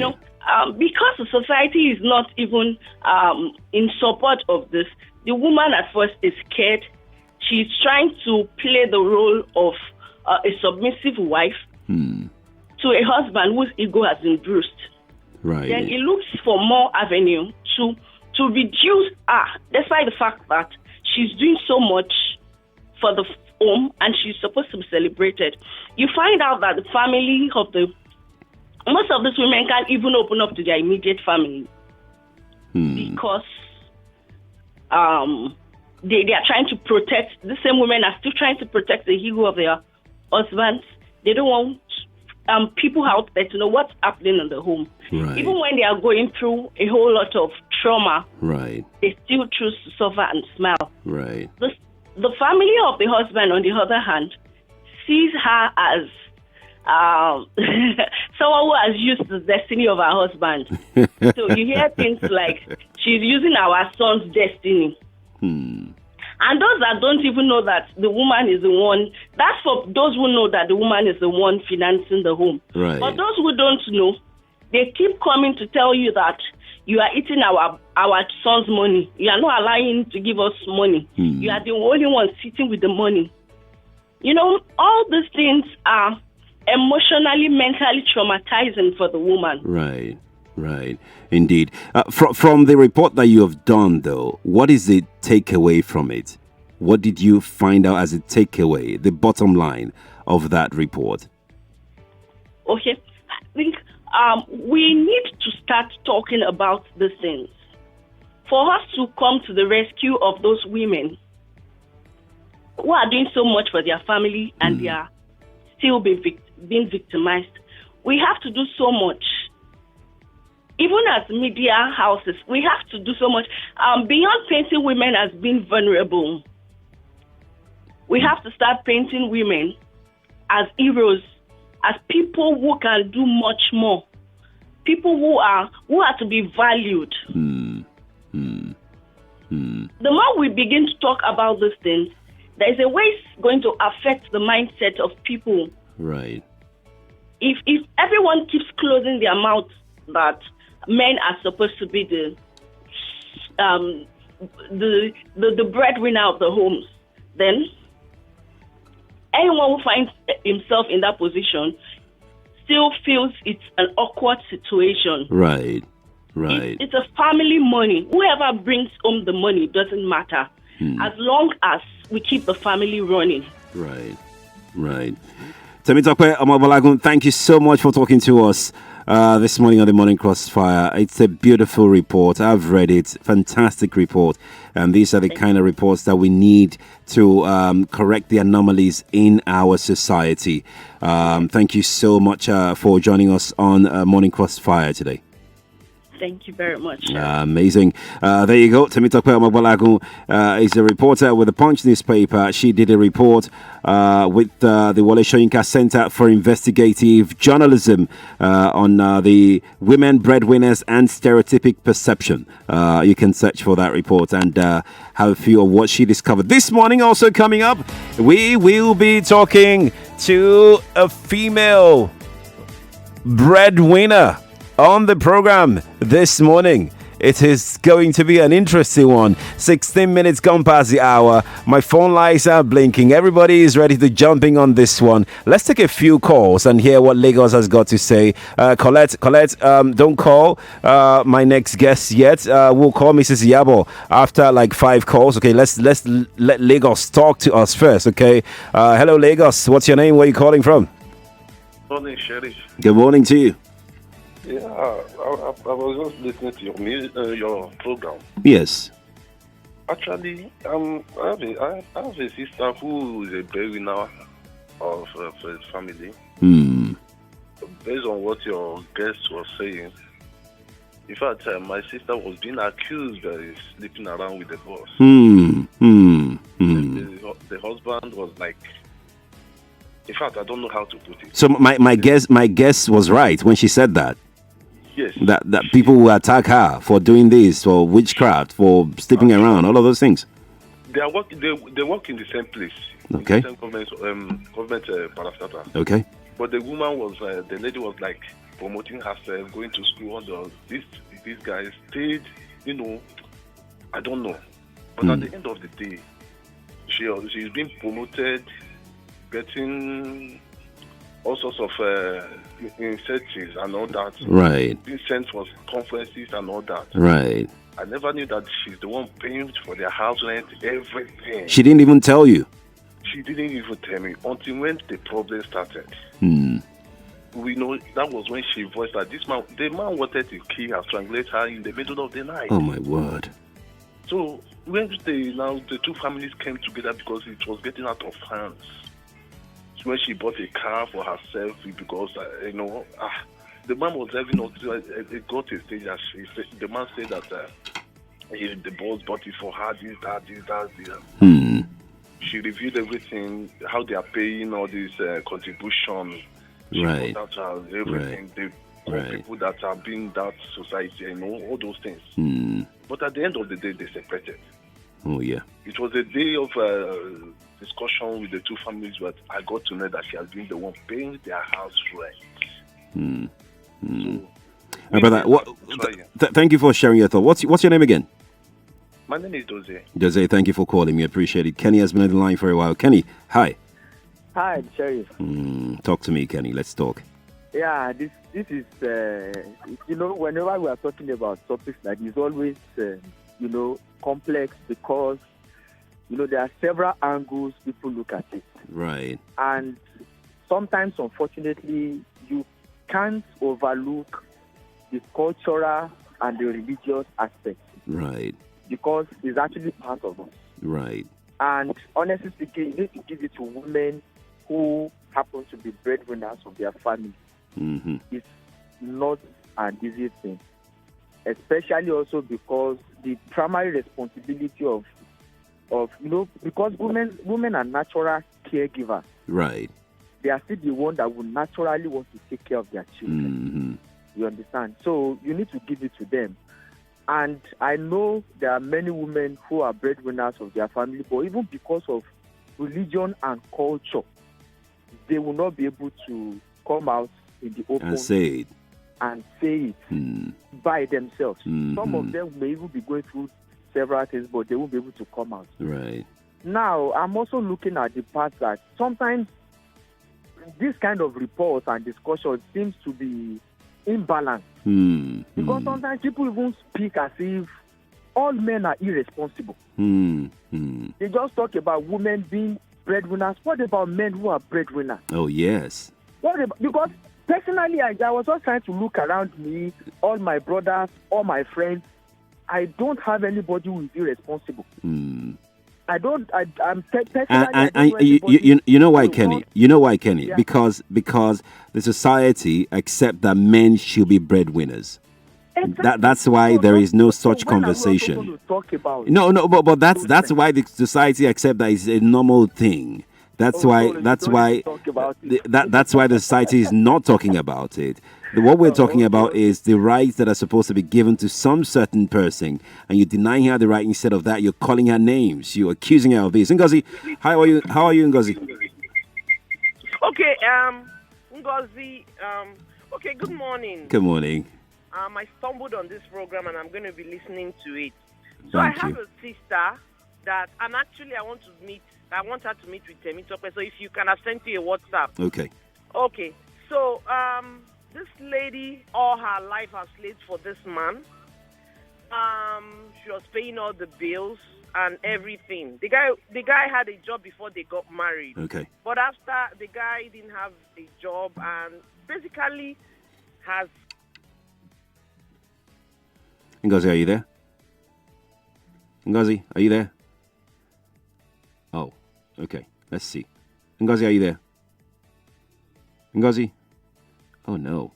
[SPEAKER 8] Because the society is not even in support of this, the woman at first is scared. She's trying to play the role of a submissive wife to a husband whose ego has been bruised.
[SPEAKER 1] Right.
[SPEAKER 8] Then he looks for more avenue to reduce her, despite the fact that she's doing so much for the home and she's supposed to be celebrated. You find out that the family of most of these women can't even open up to their immediate family because they are trying to protect, the same women are still trying to protect the ego of their husbands. They don't want people out there to know what's happening in the home.
[SPEAKER 1] Right.
[SPEAKER 8] Even when they are going through a whole lot of trauma,
[SPEAKER 1] Right.
[SPEAKER 8] they still choose to suffer and smile.
[SPEAKER 1] Right.
[SPEAKER 8] The family of the husband, on the other hand, sees her as someone who has used the destiny of her husband. So you hear things like, she's using our son's destiny. And those that don't even know that the woman is the one, that's for those who know that the woman is the one financing the home.
[SPEAKER 1] Right.
[SPEAKER 8] But those who don't know, they keep coming to tell you that you are eating our son's money. You are not allowing him to give us money. You are the only one sitting with the money. You know, all these things are emotionally, mentally traumatizing for the woman.
[SPEAKER 1] Right. Right. Indeed. From the report that you have done, though, what is the takeaway from it? What did you find out as a takeaway, the bottom line of that report?
[SPEAKER 8] Okay. I think we need to start talking about these things for us to come to the rescue of those women who are doing so much for their family and they are still being victimized. We have to do so much. Even as media houses, we have to do so much. Beyond painting women as being vulnerable, we have to start painting women as heroes, as people who can do much more, people who are to be valued. The more we begin to talk about these things, there is a way it's going to affect the mindset of people.
[SPEAKER 1] Right.
[SPEAKER 8] If everyone keeps closing their mouths that men are supposed to be the breadwinner of the homes, then anyone who finds himself in that position still feels it's an awkward situation.
[SPEAKER 1] Right. Right.
[SPEAKER 8] It's a family money. Whoever brings home the money doesn't matter, as long as we keep the family running.
[SPEAKER 1] Right. Right. Temitope Omobolagun, thank you so much for talking to us this morning on the Morning Crossfire. It's a beautiful report. I've read it. Fantastic report. And these are the kind of reports that we need to correct the anomalies in our society. Thank you so much for joining us on Morning Crossfire today.
[SPEAKER 8] Thank you very much.
[SPEAKER 1] Amazing. There you go. Temitope Omobolagun is a reporter with the Punch newspaper. She did a report with the Wole Soyinka Center for Investigative Journalism on the women breadwinners and stereotypic perception. You can search for that report and have a feel of what she discovered. This morning, also coming up, we will be talking to a female breadwinner on the program this morning. It is going to be an interesting one. 16 minutes gone past the hour. My phone lights are blinking. Everybody is ready to jumping on this one. Let's take a few calls and hear what Lagos has got to say. Colette, don't call my next guest yet. We'll call Mrs. Yabo after like 5 calls. Okay, let's let Lagos talk to us first. Okay. Hello, Lagos. What's your name? Where are you calling from?
[SPEAKER 11] Morning, Sheriff.
[SPEAKER 1] Good morning to you.
[SPEAKER 11] Yeah, I was just listening to your program.
[SPEAKER 1] Yes.
[SPEAKER 11] Actually, I have a sister who is a breadwinner of his family. Based on what your guest was saying, in fact, my sister was being accused of sleeping around with the boss. The husband was like, in fact, I don't know how to put it.
[SPEAKER 1] So my guess was right when she said that.
[SPEAKER 11] Yes.
[SPEAKER 1] That people will attack her for doing this, for witchcraft, for sleeping around, all of those things.
[SPEAKER 11] They work in the same place.
[SPEAKER 1] Okay.
[SPEAKER 11] In the same government parastatal.
[SPEAKER 1] Okay.
[SPEAKER 11] But the woman was, the lady was like promoting herself, going to school. All these guys stayed, I don't know. But at the end of the day, she's been promoted, getting all sorts of incentives and all that.
[SPEAKER 1] Right.
[SPEAKER 11] Being sent for conferences and all that.
[SPEAKER 1] Right.
[SPEAKER 11] I never knew that she's the one paying for their house rent, everything.
[SPEAKER 1] She didn't even tell you.
[SPEAKER 11] She didn't even tell me until when the problem started. We know that was when she voiced that the man wanted to kill her, strangulate her in the middle of the night.
[SPEAKER 1] Oh my word.
[SPEAKER 11] So when the two families came together because it was getting out of hands, when she bought a car for herself because the man was having it got to a stage that the man said that the boss bought it for her, this, that. She reviewed everything, how they are paying all these contributions.
[SPEAKER 1] Right.
[SPEAKER 11] Everything. The people that are being that society, all those things. But at the end of the day, they separated.
[SPEAKER 1] Oh, yeah.
[SPEAKER 11] It was a day of discussion with the two families, but I got to know that she has been the one paying their house rent.
[SPEAKER 1] Brother, thank you for sharing your thought. What's your name again?
[SPEAKER 11] My name is Jose.
[SPEAKER 1] Jose, thank you for calling me. Appreciate it. Kenny has been on the line for a while. Kenny, hi.
[SPEAKER 12] Hi, Sheriff.
[SPEAKER 1] Talk to me, Kenny. Let's talk.
[SPEAKER 12] Yeah, this is, whenever we are talking about topics like this, always, complex because, there are several angles people look at it.
[SPEAKER 1] Right.
[SPEAKER 12] And sometimes, unfortunately, you can't overlook the cultural and the religious aspect.
[SPEAKER 1] Right.
[SPEAKER 12] Because it's actually part of us.
[SPEAKER 1] Right.
[SPEAKER 12] And honestly speaking, you need to give it to women who happen to be breadwinners of their family. It's not an easy thing. Especially also because the primary responsibility of because women are natural caregivers.
[SPEAKER 1] Right.
[SPEAKER 12] They are still the one that will naturally want to take care of their children. You understand? So you need to give it to them. And I know there are many women who are breadwinners of their family, but even because of religion and culture, they will not be able to come out in the open
[SPEAKER 1] and say it
[SPEAKER 12] by themselves. Some of them may even be going through several things, but they won't be able to come out.
[SPEAKER 1] Right.
[SPEAKER 12] Now, I'm also looking at the part that sometimes this kind of reports and discussion seems to be imbalanced. Because sometimes people even speak as if all men are irresponsible. They just talk about women being breadwinners. What about men who are breadwinners?
[SPEAKER 1] Oh, yes.
[SPEAKER 12] Because personally, I was just trying to look around me, all my brothers, all my friends. I don't have anybody who is irresponsible. I'm personally.
[SPEAKER 1] You know why, Kenny? You know why, Kenny? Yeah. Because the society accept that men should be breadwinners. Exactly. That's why there is no such conversation. No, but that's why the society accept that it's a normal thing. That's why the society is not talking about it. What we're talking about is the rights that are supposed to be given to some certain person, and you're denying her the right. Instead of that, you're calling her names. You're accusing her of this. Ngozi, how are you, Ngozi?
[SPEAKER 13] Okay, Ngozi. Okay, good morning.
[SPEAKER 1] Good morning.
[SPEAKER 13] I stumbled on this program, and I'm going to be listening to it. So I have a sister that, and actually I want her to meet with Temitope. So if you can, I've sent you a WhatsApp. Okay. So this lady, all her life has slaved for this man. She was paying all the bills and everything. The guy had a job before they got married.
[SPEAKER 1] Okay.
[SPEAKER 13] But after, the guy didn't have a job and basically has.
[SPEAKER 1] Ngozi, are you there? Ngozi, are you there? Oh, okay. Let's see. Ngozi, are you there? Ngozi? Oh, no.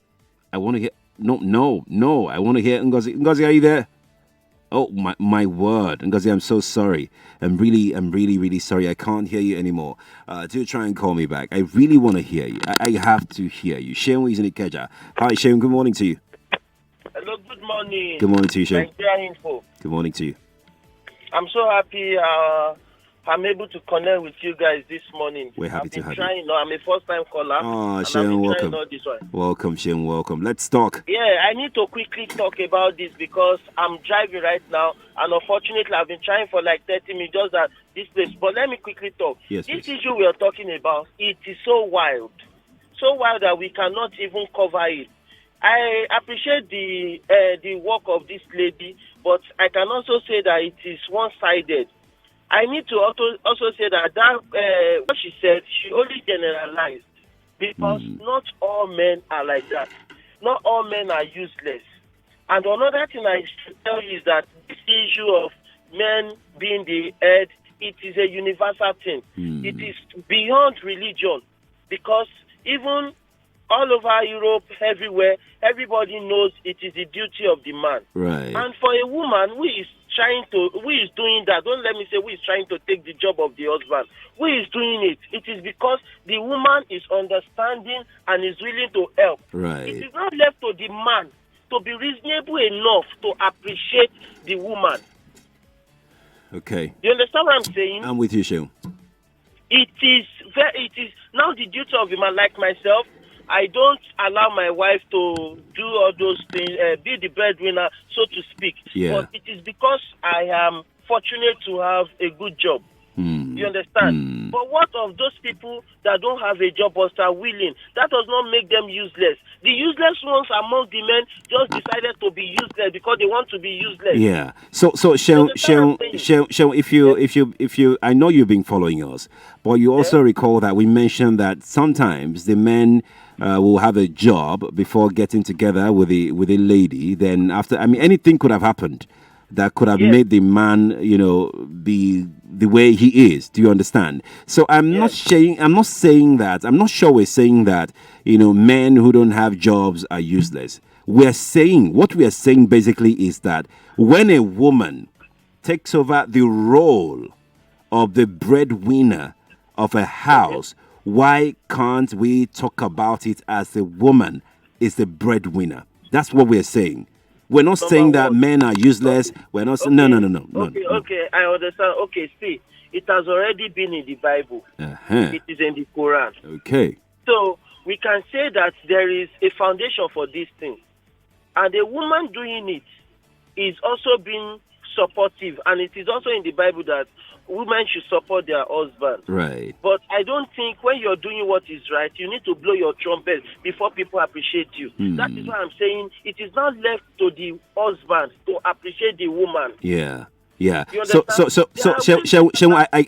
[SPEAKER 1] I want to hear... No. I want to hear Ngozi. Ngozi, are you there? Oh, my word. Ngozi, I'm so sorry. I'm really sorry. I can't hear you anymore. Do try and call me back. I really want to hear you. I have to hear you. Sheun is in Ikeja. Hi, Sheun. Good morning to you.
[SPEAKER 14] Hello, good morning.
[SPEAKER 1] Good morning to you, Sheun.
[SPEAKER 14] Nigeria Info.
[SPEAKER 1] Good morning to you.
[SPEAKER 14] I'm so happy I'm able to connect with you guys this morning.
[SPEAKER 1] We're happy to have you.
[SPEAKER 14] I'm a first-time caller.
[SPEAKER 1] Oh, Sheun, welcome. Welcome, Sheun, welcome. Let's talk.
[SPEAKER 14] Yeah, I need to quickly talk about this because I'm driving right now, and unfortunately, I've been trying for like 30 minutes just at this place. But let me quickly talk.
[SPEAKER 1] Yes,
[SPEAKER 14] this
[SPEAKER 1] please.
[SPEAKER 14] issue we are talking about, it is so wild that we cannot even cover it. I appreciate the work of this lady, but I can also say that it is one-sided. I need to also say that what she said, she only generalized because not all men are like that. Not all men are useless. And another thing I should tell you is that this issue of men being the head, it is a universal thing. It is beyond religion. because even all over Europe, everywhere, everybody knows it is the duty of the man.
[SPEAKER 1] Right.
[SPEAKER 14] And for a woman who is doing that, don't let me say who is trying to take the job of the husband, who is doing it, it is because the woman is understanding and is willing to help.
[SPEAKER 1] Right.
[SPEAKER 14] It is not left to the man to be reasonable enough to appreciate the woman.
[SPEAKER 1] Okay.
[SPEAKER 14] You understand what I'm saying?
[SPEAKER 1] I'm with you, Shehu.
[SPEAKER 14] It is now the duty of the man. Like myself, I don't allow my wife to do all those things, be the breadwinner, so to speak.
[SPEAKER 1] Yeah.
[SPEAKER 14] But it is because I am fortunate to have a good job. You understand? But what of those people that don't have a job but are willing? That does not make them useless. The useless ones among the men just decided to be useless because they want to be useless.
[SPEAKER 1] Yeah. So Shehu, if you, I know you've been following us, but you also recall that we mentioned that sometimes the men will have a job before getting together with a lady. Then after, I mean, anything could have happened that could have made the man, be the way he is. Do you understand? So I'm not saying that, I'm not sure we're saying that, men who don't have jobs are useless. What we are saying basically is that when a woman takes over the role of the breadwinner of a house, why can't we talk about it as the woman is the breadwinner? That's what we're saying. We're not saying that men are useless. We're not saying, no.
[SPEAKER 14] Okay, I understand. Okay, see, it has already been in the Bible. It is in the Quran.
[SPEAKER 1] Okay.
[SPEAKER 14] So we can say that there is a foundation for this thing. And a woman doing it is also being supportive. And it is also in the Bible that women should support their husband.
[SPEAKER 1] Right.
[SPEAKER 14] But I don't think when you're doing what is right, you need to blow your trumpet before people appreciate you. That is why I'm saying it is not left to the husband to appreciate the woman.
[SPEAKER 1] Yeah. So,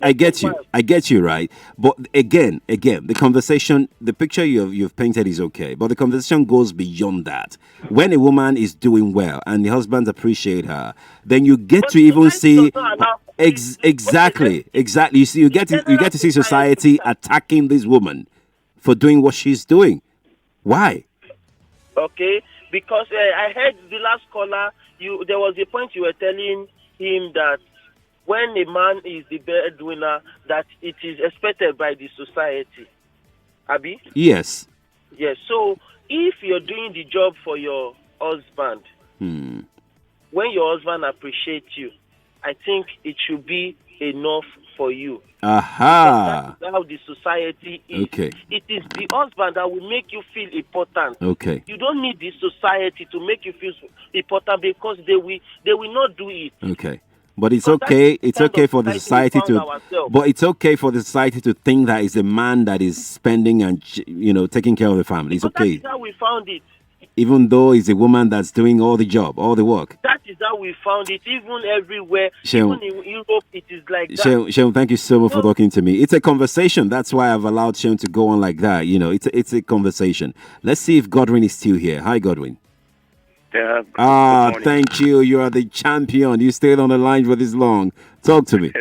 [SPEAKER 1] I get you. I get you, right? But again, the conversation, the picture you've painted is okay, but the conversation goes beyond that. When a woman is doing well and the husband appreciate her, then you get to even see exactly. You see, you get to see society attacking this woman for doing what she's doing. Why?
[SPEAKER 14] Okay, because I heard the last caller. There was a point you were telling him that when a man is the breadwinner, that it is expected by the society. Abi?
[SPEAKER 1] Yes.
[SPEAKER 14] Yes. So if you're doing the job for your husband, when your husband appreciates you, I think it should be enough for you.
[SPEAKER 1] Aha.
[SPEAKER 14] That's how the society is.
[SPEAKER 1] Okay.
[SPEAKER 14] It is the husband that will make you feel important.
[SPEAKER 1] Okay.
[SPEAKER 14] You don't need the society to make you feel important because they will not do it.
[SPEAKER 1] Okay. But it's okay. It's okay for the society to. But it's okay for the society to think that it's a man that is spending and taking care of the family. It's okay.
[SPEAKER 14] That's how we found it.
[SPEAKER 1] Even though it's a woman that's doing all the job, all the work.
[SPEAKER 14] That is how we found it. Even everywhere, even in Europe, it is like that.
[SPEAKER 1] Shehu, thank you so much for talking to me. It's a conversation. That's why I've allowed Shehu to go on like that. It's a conversation. Let's see if Godwin is still here. Hi, Godwin.
[SPEAKER 15] Yeah.
[SPEAKER 1] Thank you. You are the champion. You stayed on the line for this long. Talk to me.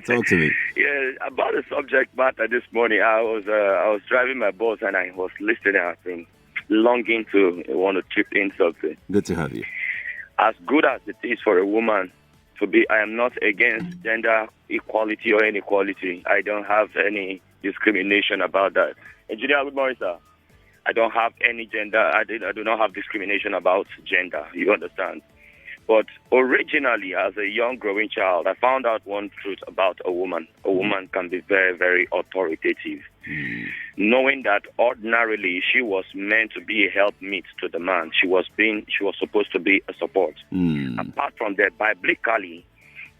[SPEAKER 1] Talk to me.
[SPEAKER 15] Yeah, about the subject matter this morning. I was driving my bus and I was listening. I've been longing to want to chip in something.
[SPEAKER 1] Good to have you.
[SPEAKER 15] As good as it is for a woman to be, I am not against gender equality or inequality. I don't have any discrimination about that. Engineer, good morning, sir. I don't have any gender. I do not have discrimination about gender. You understand? But originally, as a young growing child, I found out one truth about a woman. A woman can be very, very authoritative. Knowing that ordinarily she was meant to be a helpmeet to the man. She was supposed to be a support. Apart from that, biblically,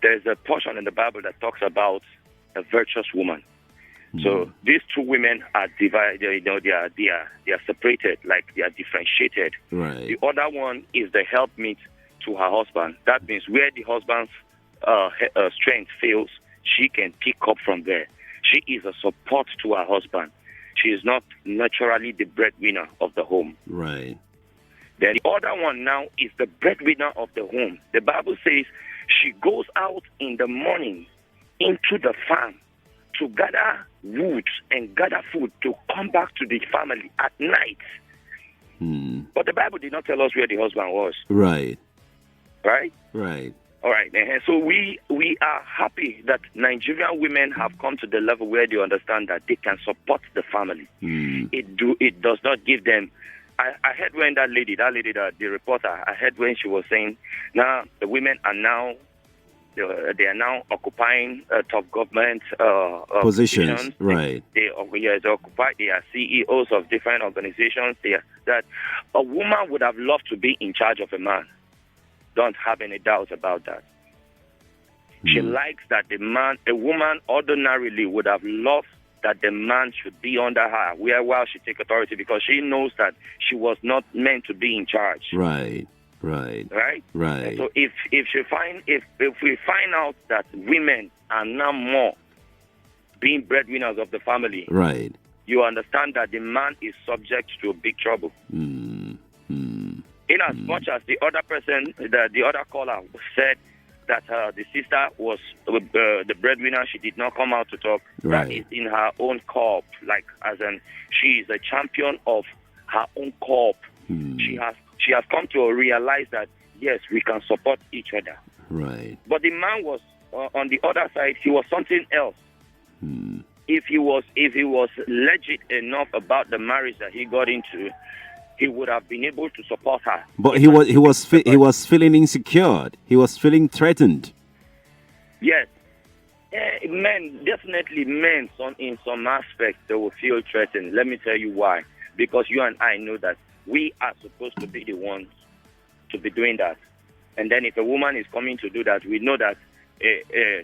[SPEAKER 15] there's a portion in the Bible that talks about a virtuous woman. So these two women are divided, they are separated, like they are differentiated.
[SPEAKER 1] Right.
[SPEAKER 15] The other one is the helpmeet to her husband. That means where the husband's strength fails, she can pick up from there. She is a support to her husband. She is not naturally the breadwinner of the home.
[SPEAKER 1] Right.
[SPEAKER 15] Then the other one now is the breadwinner of the home. The Bible says she goes out in the morning into the farm to gather wood and gather food to come back to the family at night. But the Bible did not tell us where the husband was.
[SPEAKER 1] Right.
[SPEAKER 15] Right?
[SPEAKER 1] Right.
[SPEAKER 15] All right. So we are happy that Nigerian women have come to the level where they understand that they can support the family. It does not give them. I heard when that lady, the reporter, I heard when she was saying, now the women are now, they are now occupying top government
[SPEAKER 1] positions. Right.
[SPEAKER 15] They occupy. They are CEOs of different organizations. That a woman would have loved to be in charge of a man. Don't have any doubts about that. She likes that a woman ordinarily would have loved that the man should be under her, while she take authority, because she knows that she was not meant to be in charge.
[SPEAKER 1] Right.
[SPEAKER 15] Right.
[SPEAKER 1] So
[SPEAKER 15] if we find out that women are now more being breadwinners of the family,
[SPEAKER 1] right,
[SPEAKER 15] you understand that the man is subject to big trouble. In as much as the other person, the other caller said that the sister was the breadwinner, she did not come out to talk.
[SPEAKER 1] Right.
[SPEAKER 15] That is in her own corp, like as in she is a champion of her own corp. She has come to realize that yes, we can support each other.
[SPEAKER 1] Right.
[SPEAKER 15] But the man was on the other side. He was something else. If he was legit enough about the marriage that he got into, he would have been able to support her.
[SPEAKER 1] But he was feeling insecure. He was feeling threatened.
[SPEAKER 15] Yes. Men, in some aspects, they will feel threatened. Let me tell you why. Because you and I know that we are supposed to be the ones to be doing that. And then if a woman is coming to do that, we know that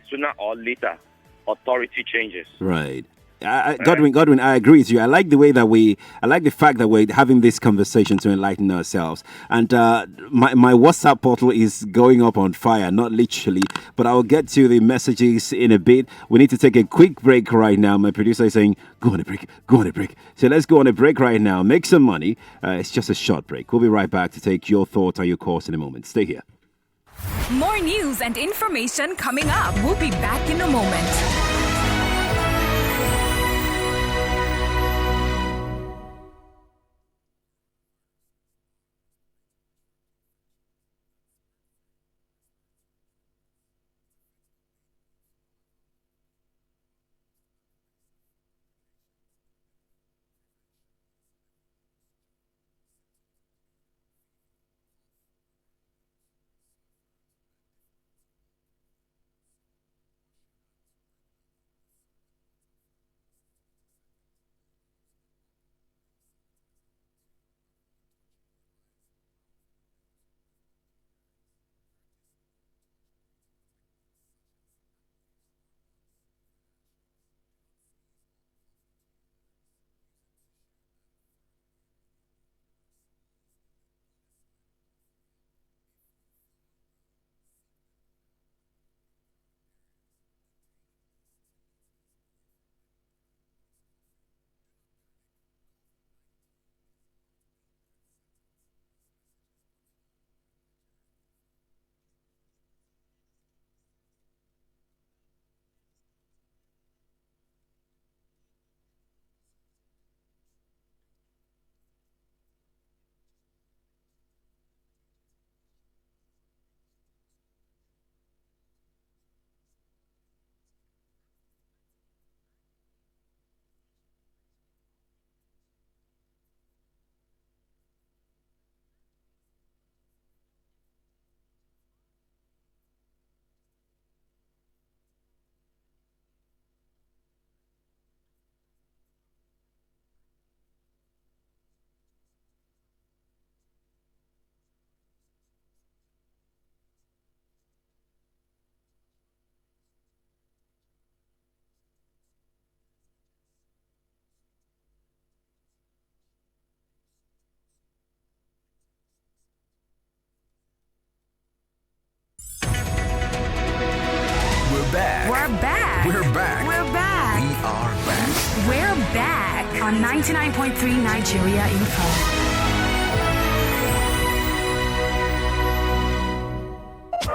[SPEAKER 15] sooner or later, authority changes.
[SPEAKER 1] Right. Godwin, I agree with you. I like the fact that we're having this conversation to enlighten ourselves. And my WhatsApp portal is going up on fire, not literally, but I'll get to the messages in a bit. We need to take a quick break right now. My producer is saying, go on a break. So let's go on a break right now. Make some money. It's just a short break. We'll be right back to take your thoughts on your course in a moment. Stay here.
[SPEAKER 9] More news and information coming up. We'll be back in a moment. We're back on 99.3 Nigeria Info.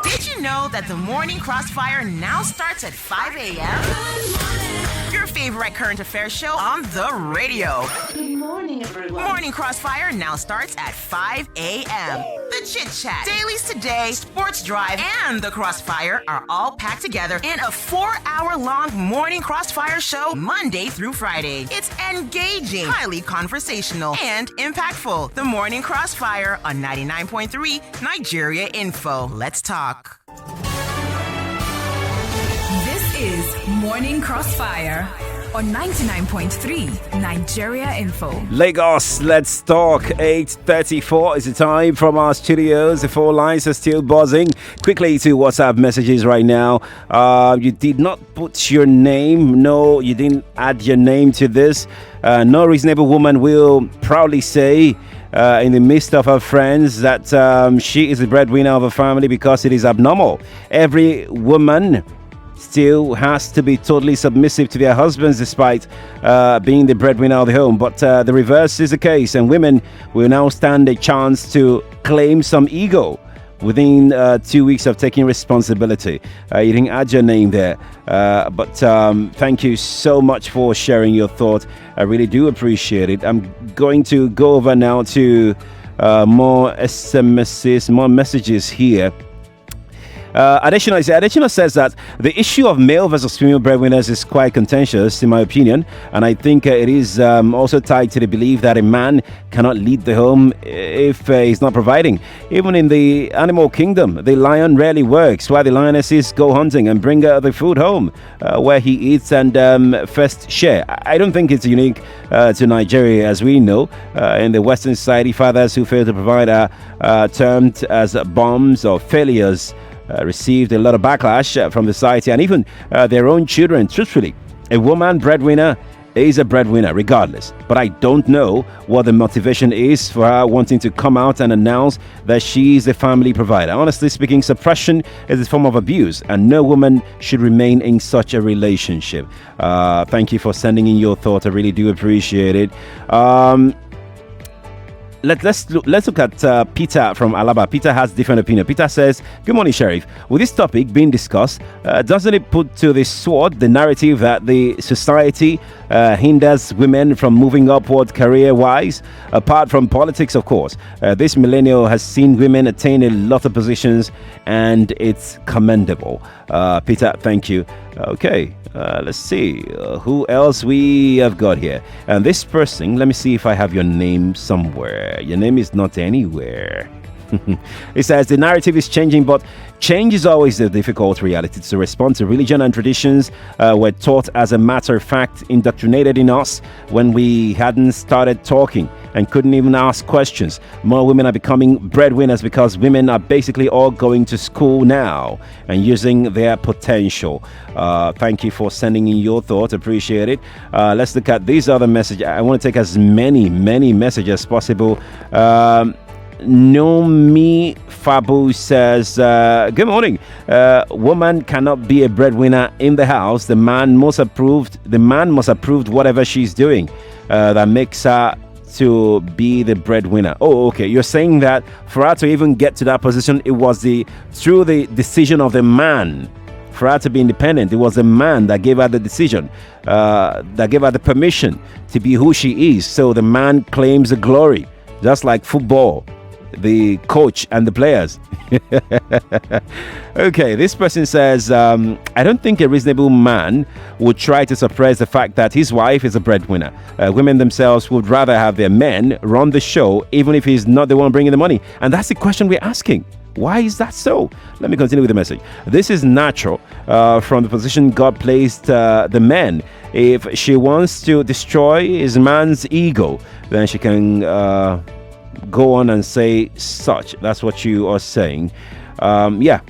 [SPEAKER 10] Did you know know that the Morning Crossfire now starts at 5 a.m.? Your favorite current affairs show on the radio.
[SPEAKER 16] Good morning, everyone.
[SPEAKER 10] Morning Crossfire now starts at 5 a.m. The Chit Chat, Dailies Today, Sports Drive, and the Crossfire are all packed together in a 4-hour-long Morning Crossfire show Monday through Friday. It's engaging, highly conversational, and impactful. The Morning Crossfire on 99.3 Nigeria Info. Let's talk.
[SPEAKER 9] This is Morning Crossfire on 99.3 Nigeria Info.
[SPEAKER 1] Lagos, let's talk. 8:34 is the time from our studios. The phone lines are still buzzing. Quickly to WhatsApp messages right now. You did not put your name. No, you didn't add your name to this. No reasonable woman will proudly say in the midst of her friends that she is the breadwinner of a family because it is abnormal. Every woman still has to be totally submissive to their husbands despite being the breadwinner of the home. But the reverse is the case, and women will now stand a chance to claim some ego within 2 weeks of taking responsibility. You didn't add your name there, but thank you so much for sharing your thought. I really do appreciate it. I'm going to go over now to more SMSs, more messages here. Additional says that the issue of male versus female breadwinners is quite contentious, in my opinion, and I think it is also tied to the belief that a man cannot lead the home if he's not providing. Even in the animal kingdom, the lion rarely works, while the lionesses go hunting and bring the food home where he eats and first share. I don't think it's unique to Nigeria, as we know. In the Western society, fathers who fail to provide are termed as bums or failures. Received a lot of backlash from the society and even their own children. Truthfully, a woman breadwinner is a breadwinner regardless, but I don't know what the motivation is for her wanting to come out and announce that she's a family provider. Honestly speaking, suppression is a form of abuse and no woman should remain in such a relationship. Thank you for sending in your thought. I really do appreciate it. Let's look at Peter from Alaba. Peter has different opinion. Peter says, good morning, Sheriff. With this topic being discussed, doesn't it put to the sword the narrative that the society hinders women from moving upward career-wise? Apart from politics, of course. This millennial has seen women attain a lot of positions, and it's commendable. Peter, thank you. Okay, let's see who else we have got here. And this person, let me see if I have your name somewhere. Your name is not anywhere. It says the narrative is changing, but change is always a difficult reality. To respond to religion and traditions were taught as a matter of fact, indoctrinated in us when we hadn't started talking and couldn't even ask questions. More women are becoming breadwinners because women are basically all going to school now and using their potential. Thank you for sending in your thoughts. Appreciate it. Let's look at these other messages. I want to take as many messages as possible. Nomi Fabu says, good morning. Woman cannot be a breadwinner in the house. The man must approve whatever she's doing that makes her to be the breadwinner. Oh, okay. You're saying that for her to even get to that position, it was through the decision of the man. For her to be independent, it was the man that gave her the decision, that gave her the permission to be who she is. So the man claims the glory, just like football, the coach and the players. Okay, this person says, I don't think a reasonable man would try to suppress the fact that his wife is a breadwinner. Women themselves would rather have their men run the show, even if he's not the one bringing the money. And that's the question we're asking. Why is that so? Let me continue with the message. This is natural from the position God placed the man. If she wants to destroy his man's ego, then she can go on and say such. That's what you are saying. Yeah.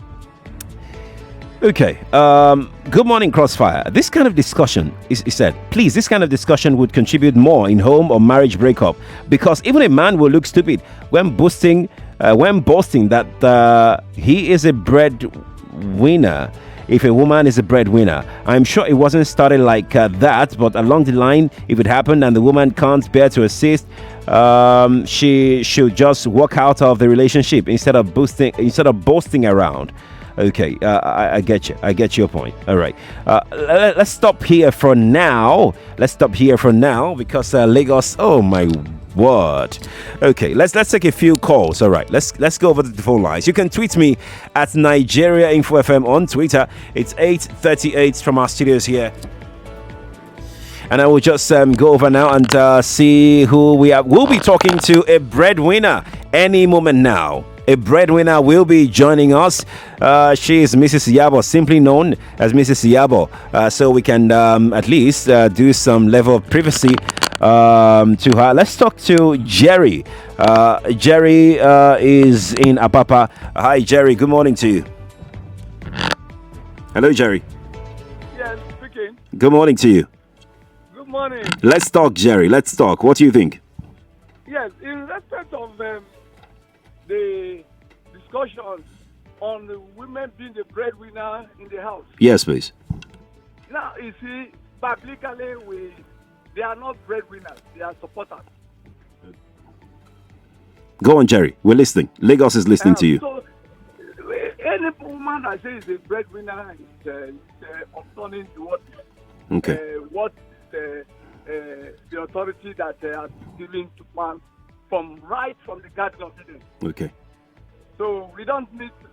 [SPEAKER 1] Okay. Good morning, Crossfire. This kind of discussion, he said, please, this kind of discussion would contribute more in home or marriage breakup, because even a man will look stupid when boasting that he is a breadwinner. If a woman is a breadwinner, I'm sure it wasn't started like that, but along the line, if it happened and the woman can't bear to assist, she should just walk out of the relationship instead of boasting around. Okay, I get you. I get your point. All right. Let's stop here for now. Because Lagos. Oh my word. Okay, let's take a few calls. All right, let's go over the phone lines. You can tweet me at Nigeria Info FM on Twitter. It's 8:38 from our studios here. And I will just go over now and see who we are. We'll be talking to a breadwinner any moment now. A breadwinner will be joining us. She is Mrs. Yabo, simply known as Mrs. Yabo. So we can at least do some level of privacy to her. Let's talk to Jerry. Jerry is in Apapa. Hi, Jerry. Good morning to you. Hello, Jerry.
[SPEAKER 16] Yes, speaking.
[SPEAKER 1] Good morning to you.
[SPEAKER 16] Good morning.
[SPEAKER 1] Let's talk, Jerry. Let's talk. What do you think?
[SPEAKER 16] Yes, in respect of the discussion on the women being the breadwinner in the house.
[SPEAKER 1] Yes, please.
[SPEAKER 16] Now, you see, biblically, they are not breadwinners, they are supporters.
[SPEAKER 1] Go on, Jerry. We're listening. Lagos is listening to you.
[SPEAKER 16] So, any woman that says the breadwinner is turning to what the authority that are dealing to man from the Garden of Eden.
[SPEAKER 1] Okay.
[SPEAKER 16] So we don't need to,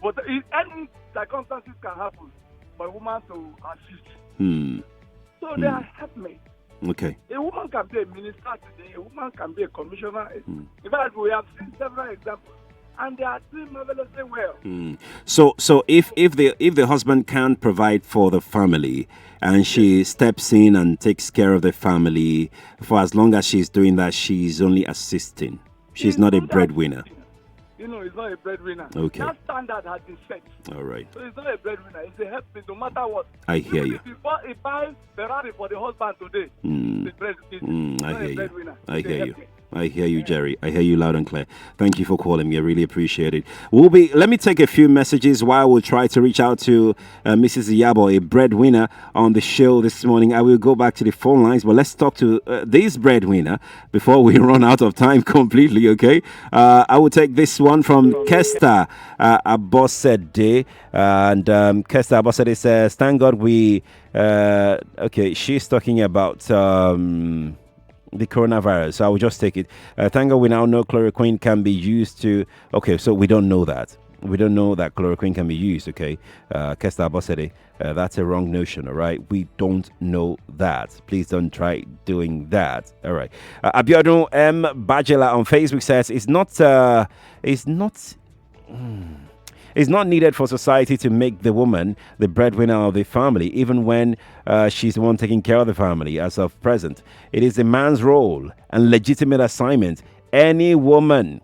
[SPEAKER 16] but any circumstances can happen for a woman to assist. So they are helpmates.
[SPEAKER 1] Okay.
[SPEAKER 16] A woman can be a minister today, a woman can be a commissioner. In fact, we have seen several examples. And they are doing marvelously well.
[SPEAKER 1] So if the husband can't provide for the family and she steps in and takes care of the family, for as long as she's doing that, she's only assisting. She's not a breadwinner.
[SPEAKER 16] It's not a breadwinner.
[SPEAKER 1] Okay.
[SPEAKER 16] That standard has been set.
[SPEAKER 1] All right.
[SPEAKER 16] So it's not a breadwinner. It's a helpmate no matter what.
[SPEAKER 1] I hear you.
[SPEAKER 16] If he buys Ferrari for the husband today,
[SPEAKER 1] I hear you. I hear you, Jerry. I hear you loud and clear. Thank you for calling me. I really appreciate it. Let me take a few messages while we'll try to reach out to Mrs. Yabo, a breadwinner, on the show this morning. I will go back to the phone lines, but let's talk to this breadwinner before we run out of time completely, okay? I will take this one from Kesta Abosede. And Kesta Abosede says, thank God we... okay, she's talking about... the coronavirus. So I will just take it. Thank God we now know chloroquine can be used to... Okay, so we don't know that. We don't know that chloroquine can be used, okay? Kesta Abosede, that's a wrong notion, all right? We don't know that. Please don't try doing that, all right? Abiodun M. Bajela on Facebook says, it's not needed for society to make the woman the breadwinner of the family, even when she's the one taking care of the family as of present. It is a man's role and legitimate assignment. Any woman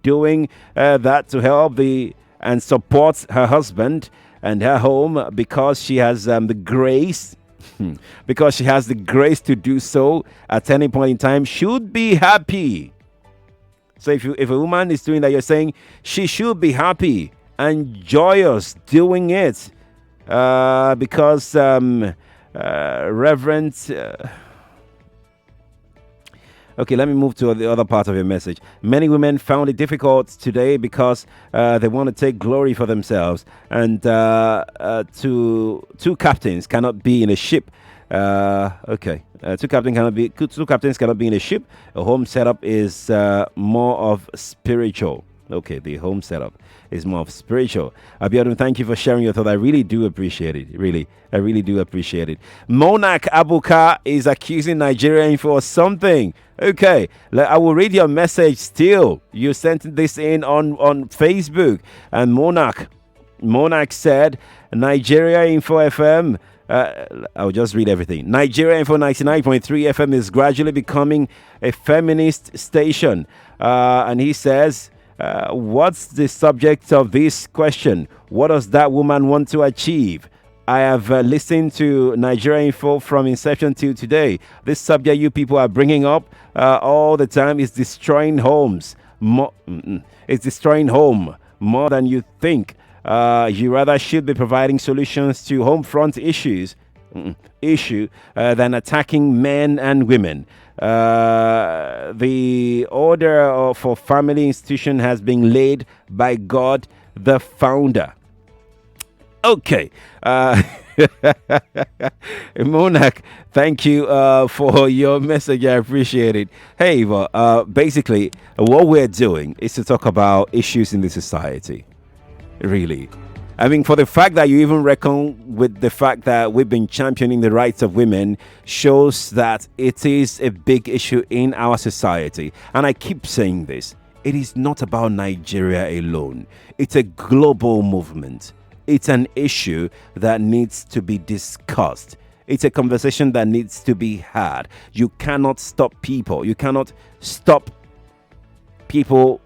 [SPEAKER 1] doing that to help and support her husband and her home because she has the grace, because she has the grace to do so at any point in time, should be happy. So if a woman is doing that, you're saying she should be happy and joyous doing it because Reverend... Okay, let me move to the other part of your message. Many women found it difficult today because they want to take glory for themselves, and two captains cannot be in a ship. Two captains cannot be in a ship. A home setup is more of spiritual. Okay, the home setup is more of spiritual. Abiodun, thank you for sharing your thought. I really do appreciate it. I really do appreciate it. Monak Abuka is accusing Nigeria for something. Okay, I will read your message still. You sent this in on Facebook. And Monak said, Nigeria Info FM... I'll just read everything. Nigeria Info 99.3 FM is gradually becoming a feminist station. And he says, what's the subject of this question? What does that woman want to achieve? I have listened to Nigeria Info from inception till today. This subject you people are bringing up all the time is destroying homes. It's destroying home more than you think. You rather should be providing solutions to home front issues than attacking men and women. The order for family institution has been laid by God the founder. Okay. Monarch, thank you for your message. I appreciate it. Hey, basically, what we're doing is to talk about issues in the society. Really. I mean, for the fact that you even reckon with the fact that we've been championing the rights of women shows that it is a big issue in our society. And I keep saying this. It is not about Nigeria alone. It's a global movement. It's an issue that needs to be discussed. It's a conversation that needs to be had. You cannot stop people. You cannot stop people,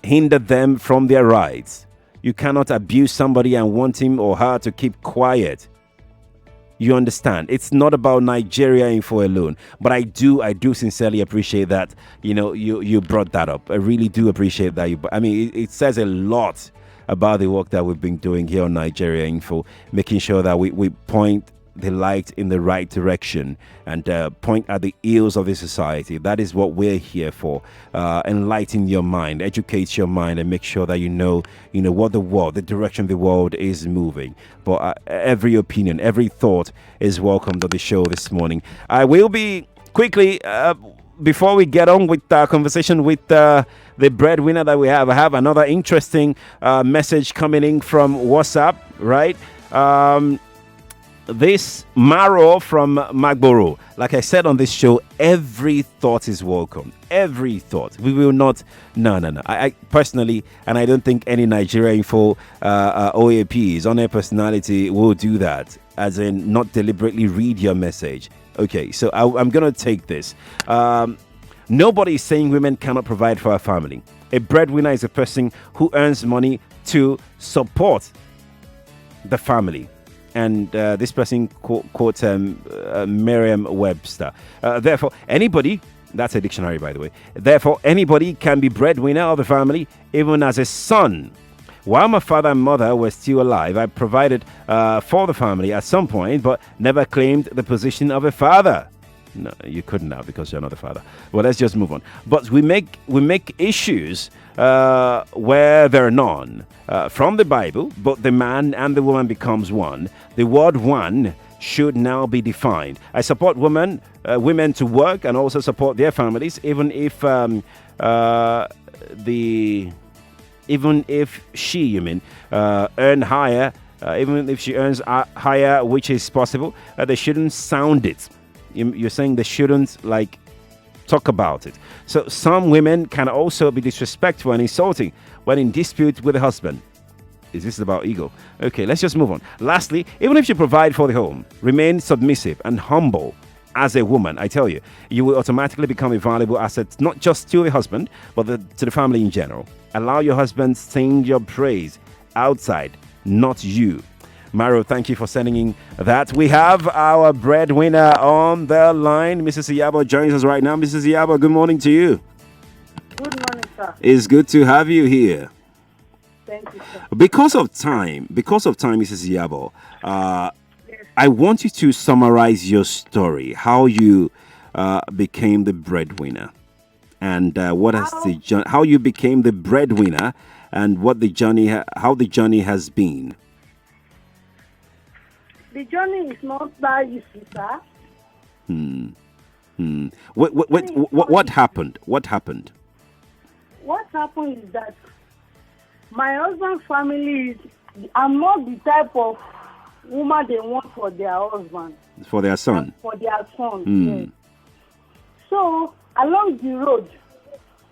[SPEAKER 1] hinder them from their rights. You cannot abuse somebody and want him or her to keep quiet. You understand? It's not about Nigeria info alone. But I do sincerely appreciate that, you brought that up. I really do appreciate that. It says a lot about the work that we've been doing here on Nigeria Info, making sure that we point the light in the right direction and point at the ills of the society. That is what we're here for. Enlighten your mind, educate your mind, and make sure that you know what the direction the world is moving. But every opinion, every thought is welcomed on the show this morning. I will be quickly before we get on with our conversation with the breadwinner that we have. I have another interesting message coming in from WhatsApp, right? This Maro from Magboro. Like I said on this show, every thought is welcome. Every thought. We will not. No. I personally, and I don't think any Nigeria Info OAPs on their personality will do that. As in, not deliberately read your message. Okay, so I'm going to take this. Nobody is saying women cannot provide for a family. A breadwinner is a person who earns money to support the family. And this person quotes Merriam-Webster. Therefore, anybody, that's a dictionary, by the way. Therefore, anybody can be breadwinner of the family, even as a son. While my father and mother were still alive, I provided for the family at some point, but never claimed the position of a father. No, you couldn't now because you're not a father. Well, let's just move on. But we make issues where there are none. From the Bible, both the man and the woman becomes one. The word one should now be defined. I support women to work and also support their families, even if she earn higher, even if she earns higher, which is possible, they shouldn't sound it. You're saying they shouldn't talk about it. So some women can also be disrespectful and insulting when in dispute with the husband. Is this about ego? Okay, let's just move on. Lastly, even if you provide for the home, remain submissive and humble as a woman. I tell you, you will automatically become a valuable asset, not just to the husband, but to the family in general. Allow your husband to sing your praise outside, not you. Maro, thank you for sending in that. We have our breadwinner on the line. Mrs. Iyabo joins us right now. Mrs. Iyabo, good morning to you.
[SPEAKER 17] Good morning, sir.
[SPEAKER 1] It's good to have you here.
[SPEAKER 17] Thank you, sir.
[SPEAKER 1] Because of time, Mrs. Iyabo, yes. I want you to summarize your story, how you became the breadwinner, and how you became the breadwinner, and what how the journey has been.
[SPEAKER 17] The journey is not that easy, sir.
[SPEAKER 1] What happened? What happened?
[SPEAKER 17] What happened is that my husband's family I'm not the type of woman they want for their husband.
[SPEAKER 1] For their son?
[SPEAKER 17] For their son, yes. So, along the road,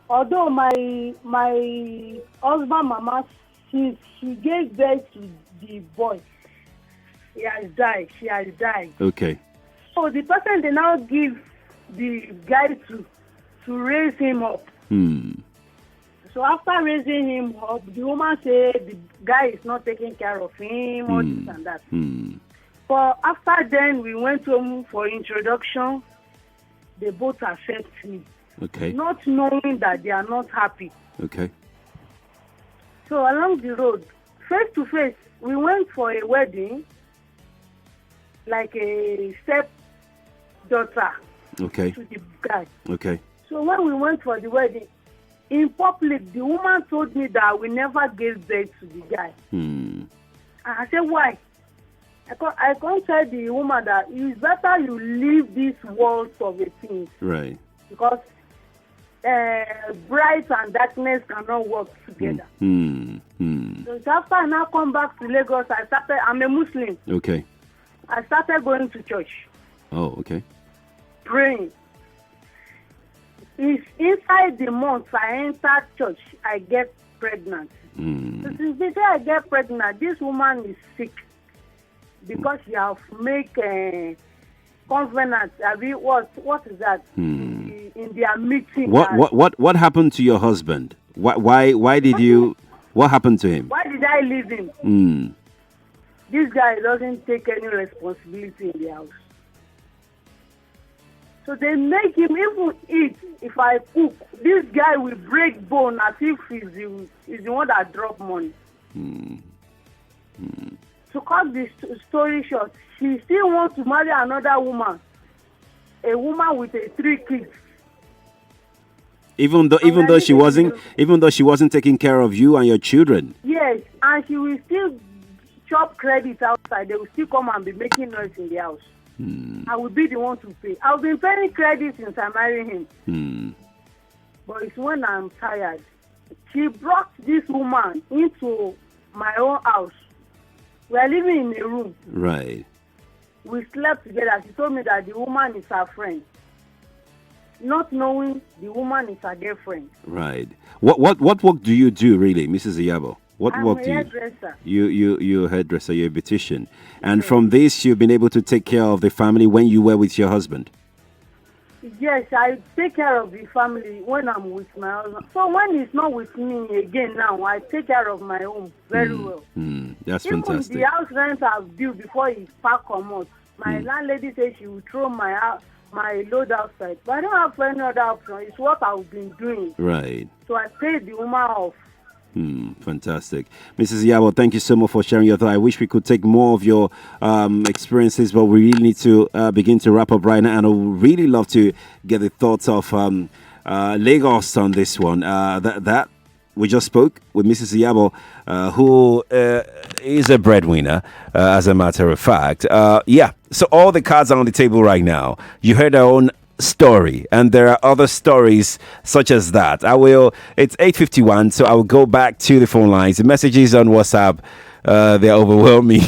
[SPEAKER 17] although my husband mama, she gave birth to the boy. She has died.
[SPEAKER 1] Okay.
[SPEAKER 17] So the person they now give the guy to raise him up. So after raising him up, the woman said the guy is not taking care of him, or this and that. But after then, we went home for introduction. They both accept me.
[SPEAKER 1] Okay.
[SPEAKER 17] Not knowing that they are not happy.
[SPEAKER 1] Okay.
[SPEAKER 17] So along the road, face to face, we went for a wedding, like a stepdaughter
[SPEAKER 1] to
[SPEAKER 17] the guy.
[SPEAKER 1] Okay.
[SPEAKER 17] So when we went for the wedding, in public, the woman told me that we never gave birth to the guy. And I said, why? I can't tell the woman that it's better you leave these walls of a thing.
[SPEAKER 1] Right.
[SPEAKER 17] Because bright and darkness cannot work together. So after I now come back to Lagos, I'm a Muslim.
[SPEAKER 1] Okay.
[SPEAKER 17] I started going to church.
[SPEAKER 1] Oh, okay.
[SPEAKER 17] Praying. It's inside the month I enter church, I get pregnant. So since the day I get pregnant, this woman is sick because she have make covenant. What is that? In their meeting.
[SPEAKER 1] What happened to your husband? Why did you? What happened to him?
[SPEAKER 17] Why did I leave him? This guy doesn't take any responsibility in the house. So they make him even eat. If I cook, this guy will break bone as if he's the one that dropped money. To cut this story short, she still wants to marry another woman, a woman with 3 kids.
[SPEAKER 1] Even though she wasn't taking care of you and your children.
[SPEAKER 17] Yes, and she will still chop credit outside. They will still come and be making noise in the house. I will be the one to pay. I've been paying credit since I married him. But it's when I'm tired. She brought this woman into my own house. We are living in a room.
[SPEAKER 1] Right.
[SPEAKER 17] We slept together. She told me that the woman is her friend. Not knowing the woman is her girlfriend.
[SPEAKER 1] Right. What work do you do really, Mrs. Iyabo? What
[SPEAKER 17] I'm
[SPEAKER 1] work
[SPEAKER 17] a
[SPEAKER 1] do you?
[SPEAKER 17] hairdresser.
[SPEAKER 1] You're a hairdresser. You're a beautician, and from this you've been able to take care of the family when you were with your husband.
[SPEAKER 17] Yes, I take care of the family when I'm with my husband. So when he's not with me again now, I take care of my own very well.
[SPEAKER 1] That's
[SPEAKER 17] Even
[SPEAKER 1] fantastic.
[SPEAKER 17] the house rent I've due before he pack come out. My landlady says she will throw my load outside. But I don't have any other option. It's what I've been doing.
[SPEAKER 1] Right.
[SPEAKER 17] So I paid the woman off.
[SPEAKER 1] Fantastic. Mrs. Iyabo, thank you so much for sharing your thoughts. I wish we could take more of your experiences, but we really need to begin to wrap up right now. And I would really love to get the thoughts of Lagos on this one. That we just spoke with Mrs. Iyabo, who is a breadwinner, as a matter of fact. So all the cards are on the table right now. You heard her own story, and there are other stories such as that. It's 8:51, so I will go back to the phone lines. The messages on WhatsApp, they're overwhelming,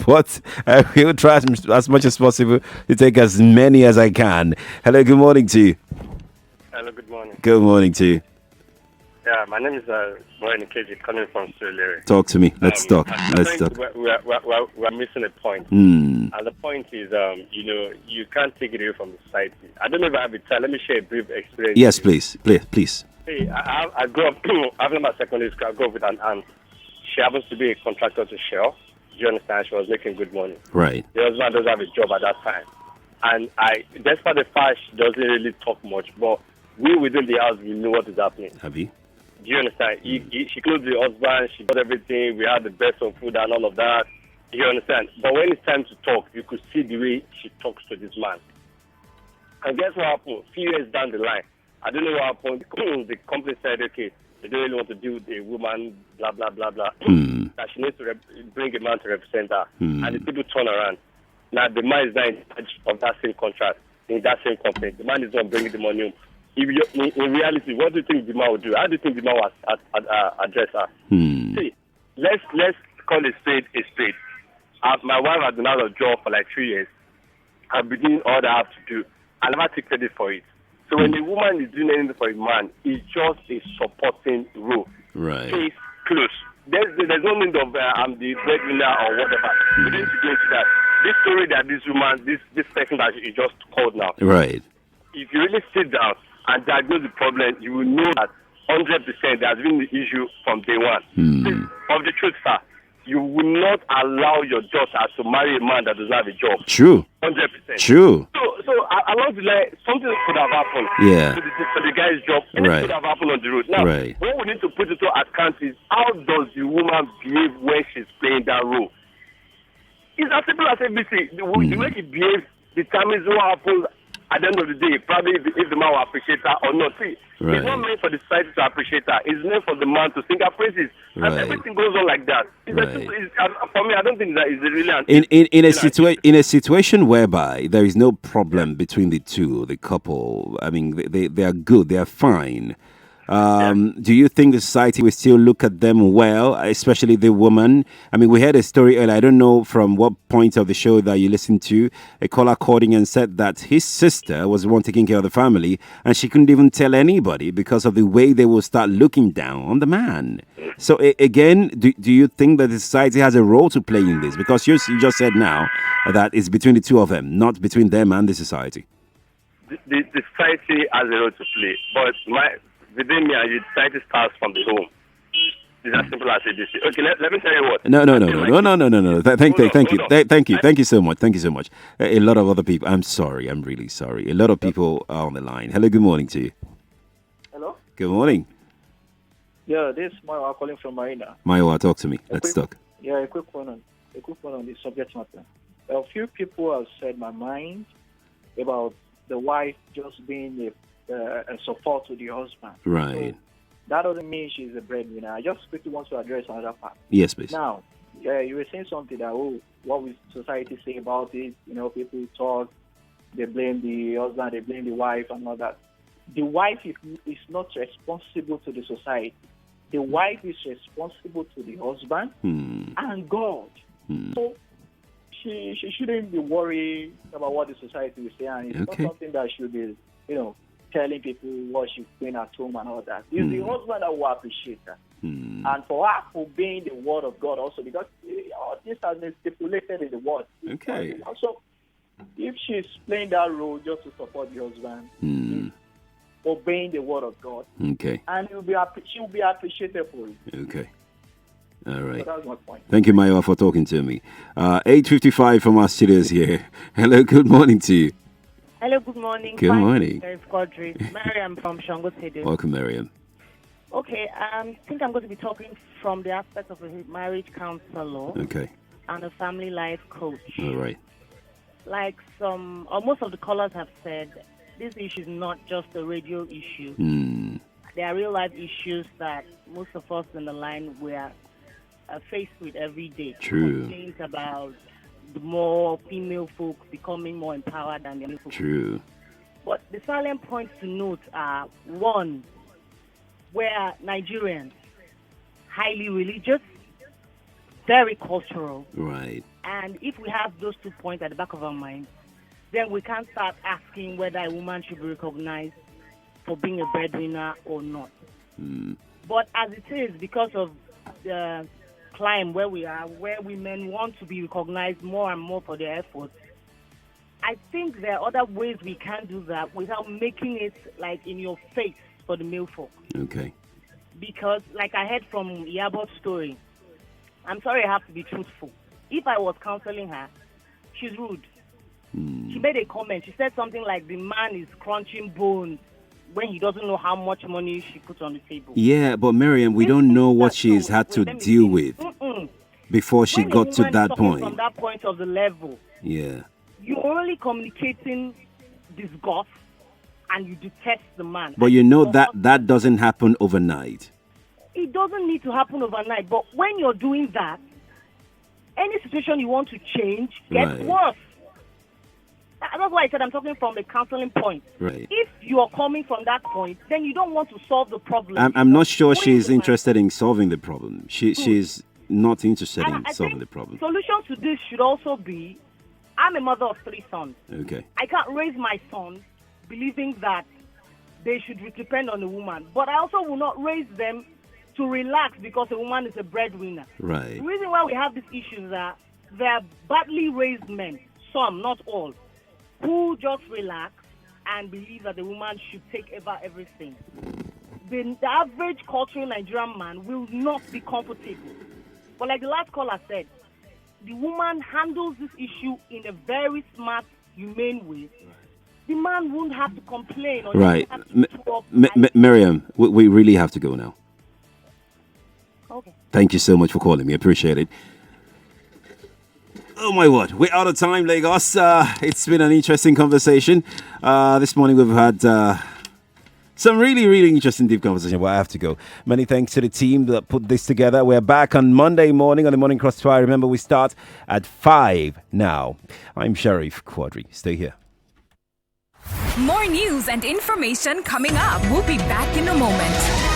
[SPEAKER 1] but I will try as much as possible to take as many as I can. Hello, good morning to you.
[SPEAKER 18] Hello, good morning.
[SPEAKER 1] Good morning to you.
[SPEAKER 18] Yeah, my name is Moen Keji, coming from Surulere.
[SPEAKER 1] Talk to me. Let's talk.
[SPEAKER 18] We're missing a point. And the point is, you can't take it away from the society. I don't know if I have a time. Let me share a brief experience.
[SPEAKER 1] Yes, please.
[SPEAKER 18] Hey, I grew up, after my secondary school, I grew up with an aunt. She happens to be a contractor to Shell. Do you understand? She was making good money.
[SPEAKER 1] Right.
[SPEAKER 18] The husband doesn't have a job at that time. And despite the fact she doesn't really talk much, but we within the house, we know what is happening.
[SPEAKER 1] Have you?
[SPEAKER 18] Do you understand? She clothed the husband, she got everything, we had the best of food and all of that. You understand? But when it's time to talk, you could see the way she talks to this man. And guess what happened? A few years down the line, I don't know what happened. The company said, okay, they don't really want to deal with a woman, blah, blah, blah, blah. That she needs to bring a man to represent her. And the people turn around. Now, the man is not in charge of that same contract, in that same company. The man is not bringing the money home. In reality, what do you think the man will do? How do you think the man will address her? See, let's call a spade a spade. My wife has been out of job for like 3 years. I've been doing all that I have to do. I never take credit for it. So when the woman is doing anything for a man, it's just a supporting role.
[SPEAKER 1] Right.
[SPEAKER 18] Case closed. There's no need of I'm the breadwinner or whatever. We need to go into that. This story that this woman, this person that you just called now.
[SPEAKER 1] Right.
[SPEAKER 18] If you really sit down and diagnose the problem, you will know that 100% there has been the issue from day one. Of the truth, sir, you will not allow your daughter to marry a man that doesn't have a job.
[SPEAKER 1] True.
[SPEAKER 18] 100%.
[SPEAKER 1] True.
[SPEAKER 18] So along the line, something could have happened.
[SPEAKER 1] Yeah.
[SPEAKER 18] To the guy's job. Anything
[SPEAKER 1] Right.
[SPEAKER 18] could have happened on the road. Now,
[SPEAKER 1] Right.
[SPEAKER 18] what we need to put into account is how does the woman behave when she's playing that role? It's as simple as ABC. The way she behaves determines what happens at the end of the day, probably if the man will appreciate her or not. See,
[SPEAKER 1] Right.
[SPEAKER 18] it's not meant for the society to appreciate her. It's meant for the man to sing her praises. And
[SPEAKER 1] Right.
[SPEAKER 18] everything goes on like that. For me, I don't think that is really
[SPEAKER 1] In a situation whereby there is no problem between the two, the couple, I mean, they are good, they are fine. Do you think the society will still look at them well, especially the woman? I mean, we heard a story earlier. I don't know from what point of the show that you listened to. A caller calling and said that his sister was the one taking care of the family, and she couldn't even tell anybody because of the way they will start looking down on the man. So again, do you think that the society has a role to play in this? Because you just said now that it's between the two of them, not between them and the society.
[SPEAKER 18] The society has a role to play, but within me and the society starts from the home. It's as simple as it is. Okay, let me tell you what.
[SPEAKER 1] No. Thank you so much. Thank you so much. A lot of other people. I'm sorry. I'm really sorry. A lot of people are on the line. Hello. Good morning to you.
[SPEAKER 19] Hello.
[SPEAKER 1] Good morning.
[SPEAKER 19] Yeah, this is Mayo calling from Marina.
[SPEAKER 1] Mayo, talk to me. Let's talk.
[SPEAKER 19] Yeah, a quick one on the subject matter. A few people have said my mind about the wife just being a support to the husband.
[SPEAKER 1] Right.
[SPEAKER 19] So that doesn't mean she's a breadwinner. I just quickly want to address another part.
[SPEAKER 1] Yes, please.
[SPEAKER 19] Now, you were saying something that, what will society say about it? You know, people talk, they blame the husband, they blame the wife and all that. The wife is not responsible to the society. The wife is responsible to the husband and God. So she shouldn't be worried about what the society will say, and it's not something that should be, telling people what she's doing at home and all that. It's the husband that will appreciate her. And for her obeying the word of God also, because all this has been stipulated in the word.
[SPEAKER 1] Okay.
[SPEAKER 19] Also, if she's playing that role just to support the husband, obeying the word of God,
[SPEAKER 1] okay,
[SPEAKER 19] and she will be appreciated for it.
[SPEAKER 1] Okay. All right.
[SPEAKER 19] So that's my point.
[SPEAKER 1] Thank you, Mayo, for talking to me. 8:55 from our studios here. Hello, good morning to you.
[SPEAKER 20] Hello, good morning.
[SPEAKER 1] Good morning.
[SPEAKER 20] It's Quadry. Mariam from Shango Tede.
[SPEAKER 1] Welcome, Mariam.
[SPEAKER 20] Okay, I think I'm going to be talking from the aspect of a marriage counselor and a family life coach.
[SPEAKER 1] All right.
[SPEAKER 20] Like most of the callers have said, this issue is not just a radio issue. There are real life issues that most of us in the line we are faced with every day.
[SPEAKER 1] True.
[SPEAKER 20] Complaints about the more female folk becoming more empowered than the male folk.
[SPEAKER 1] True.
[SPEAKER 20] But the salient points to note are, one, where Nigerians, highly religious, very cultural.
[SPEAKER 1] Right.
[SPEAKER 20] And if we have those 2 points at the back of our minds, then we can start asking whether a woman should be recognized for being a breadwinner or not. But as it is, because of the climb where we are, where women want to be recognized more and more for their efforts, I think there are other ways we can do that without making it like in your face for the male folk.
[SPEAKER 1] Okay.
[SPEAKER 20] Because like I heard from Yabo's story, I'm sorry I have to be truthful. If I was counseling her, she's rude. She made a comment. She said something like the man is crunching bones when he doesn't know how much money she puts on the table.
[SPEAKER 1] Yeah, but Miriam, we don't know what she's had to deal with before she got to that point.
[SPEAKER 20] From that point of the level,
[SPEAKER 1] yeah,
[SPEAKER 20] you're only communicating disgust and you detest the man.
[SPEAKER 1] But you know that doesn't happen overnight.
[SPEAKER 20] It doesn't need to happen overnight. But when you're doing that, any situation you want to change gets worse. That's why I said I'm talking from a counseling point.
[SPEAKER 1] Right.
[SPEAKER 20] If you are coming from that point, then you don't want to solve the problem.
[SPEAKER 1] I'm not sure she's interested in solving the problem. She's not interested in solving the problem.
[SPEAKER 20] Solution to this should also be, I'm a mother of 3 sons.
[SPEAKER 1] Okay.
[SPEAKER 20] I can't raise my sons believing that they should depend on a woman. But I also will not raise them to relax because a woman is a breadwinner.
[SPEAKER 1] Right.
[SPEAKER 20] The reason why we have these issues are there are badly raised men, some, not all, who just relax and believe that the woman should take over everything. The average cultural Nigerian man will not be comfortable. But like the last caller said, the woman handles this issue in a very smart, humane way. The man won't have to complain. Or
[SPEAKER 1] Right.
[SPEAKER 20] have to
[SPEAKER 1] Miriam, we really have to go now.
[SPEAKER 20] Okay.
[SPEAKER 1] Thank you so much for calling me. I appreciate it. Oh my word, we're out of time, Lagos. It's been an interesting conversation. This morning we've had some really, really interesting deep conversation. Well, I have to go. Many thanks to the team that put this together. We're back on Monday morning on the Morning Crossfire. Remember, we start at 5 now. I'm Sheriff Quadry. Stay here.
[SPEAKER 9] More news and information coming up. We'll be back in a moment.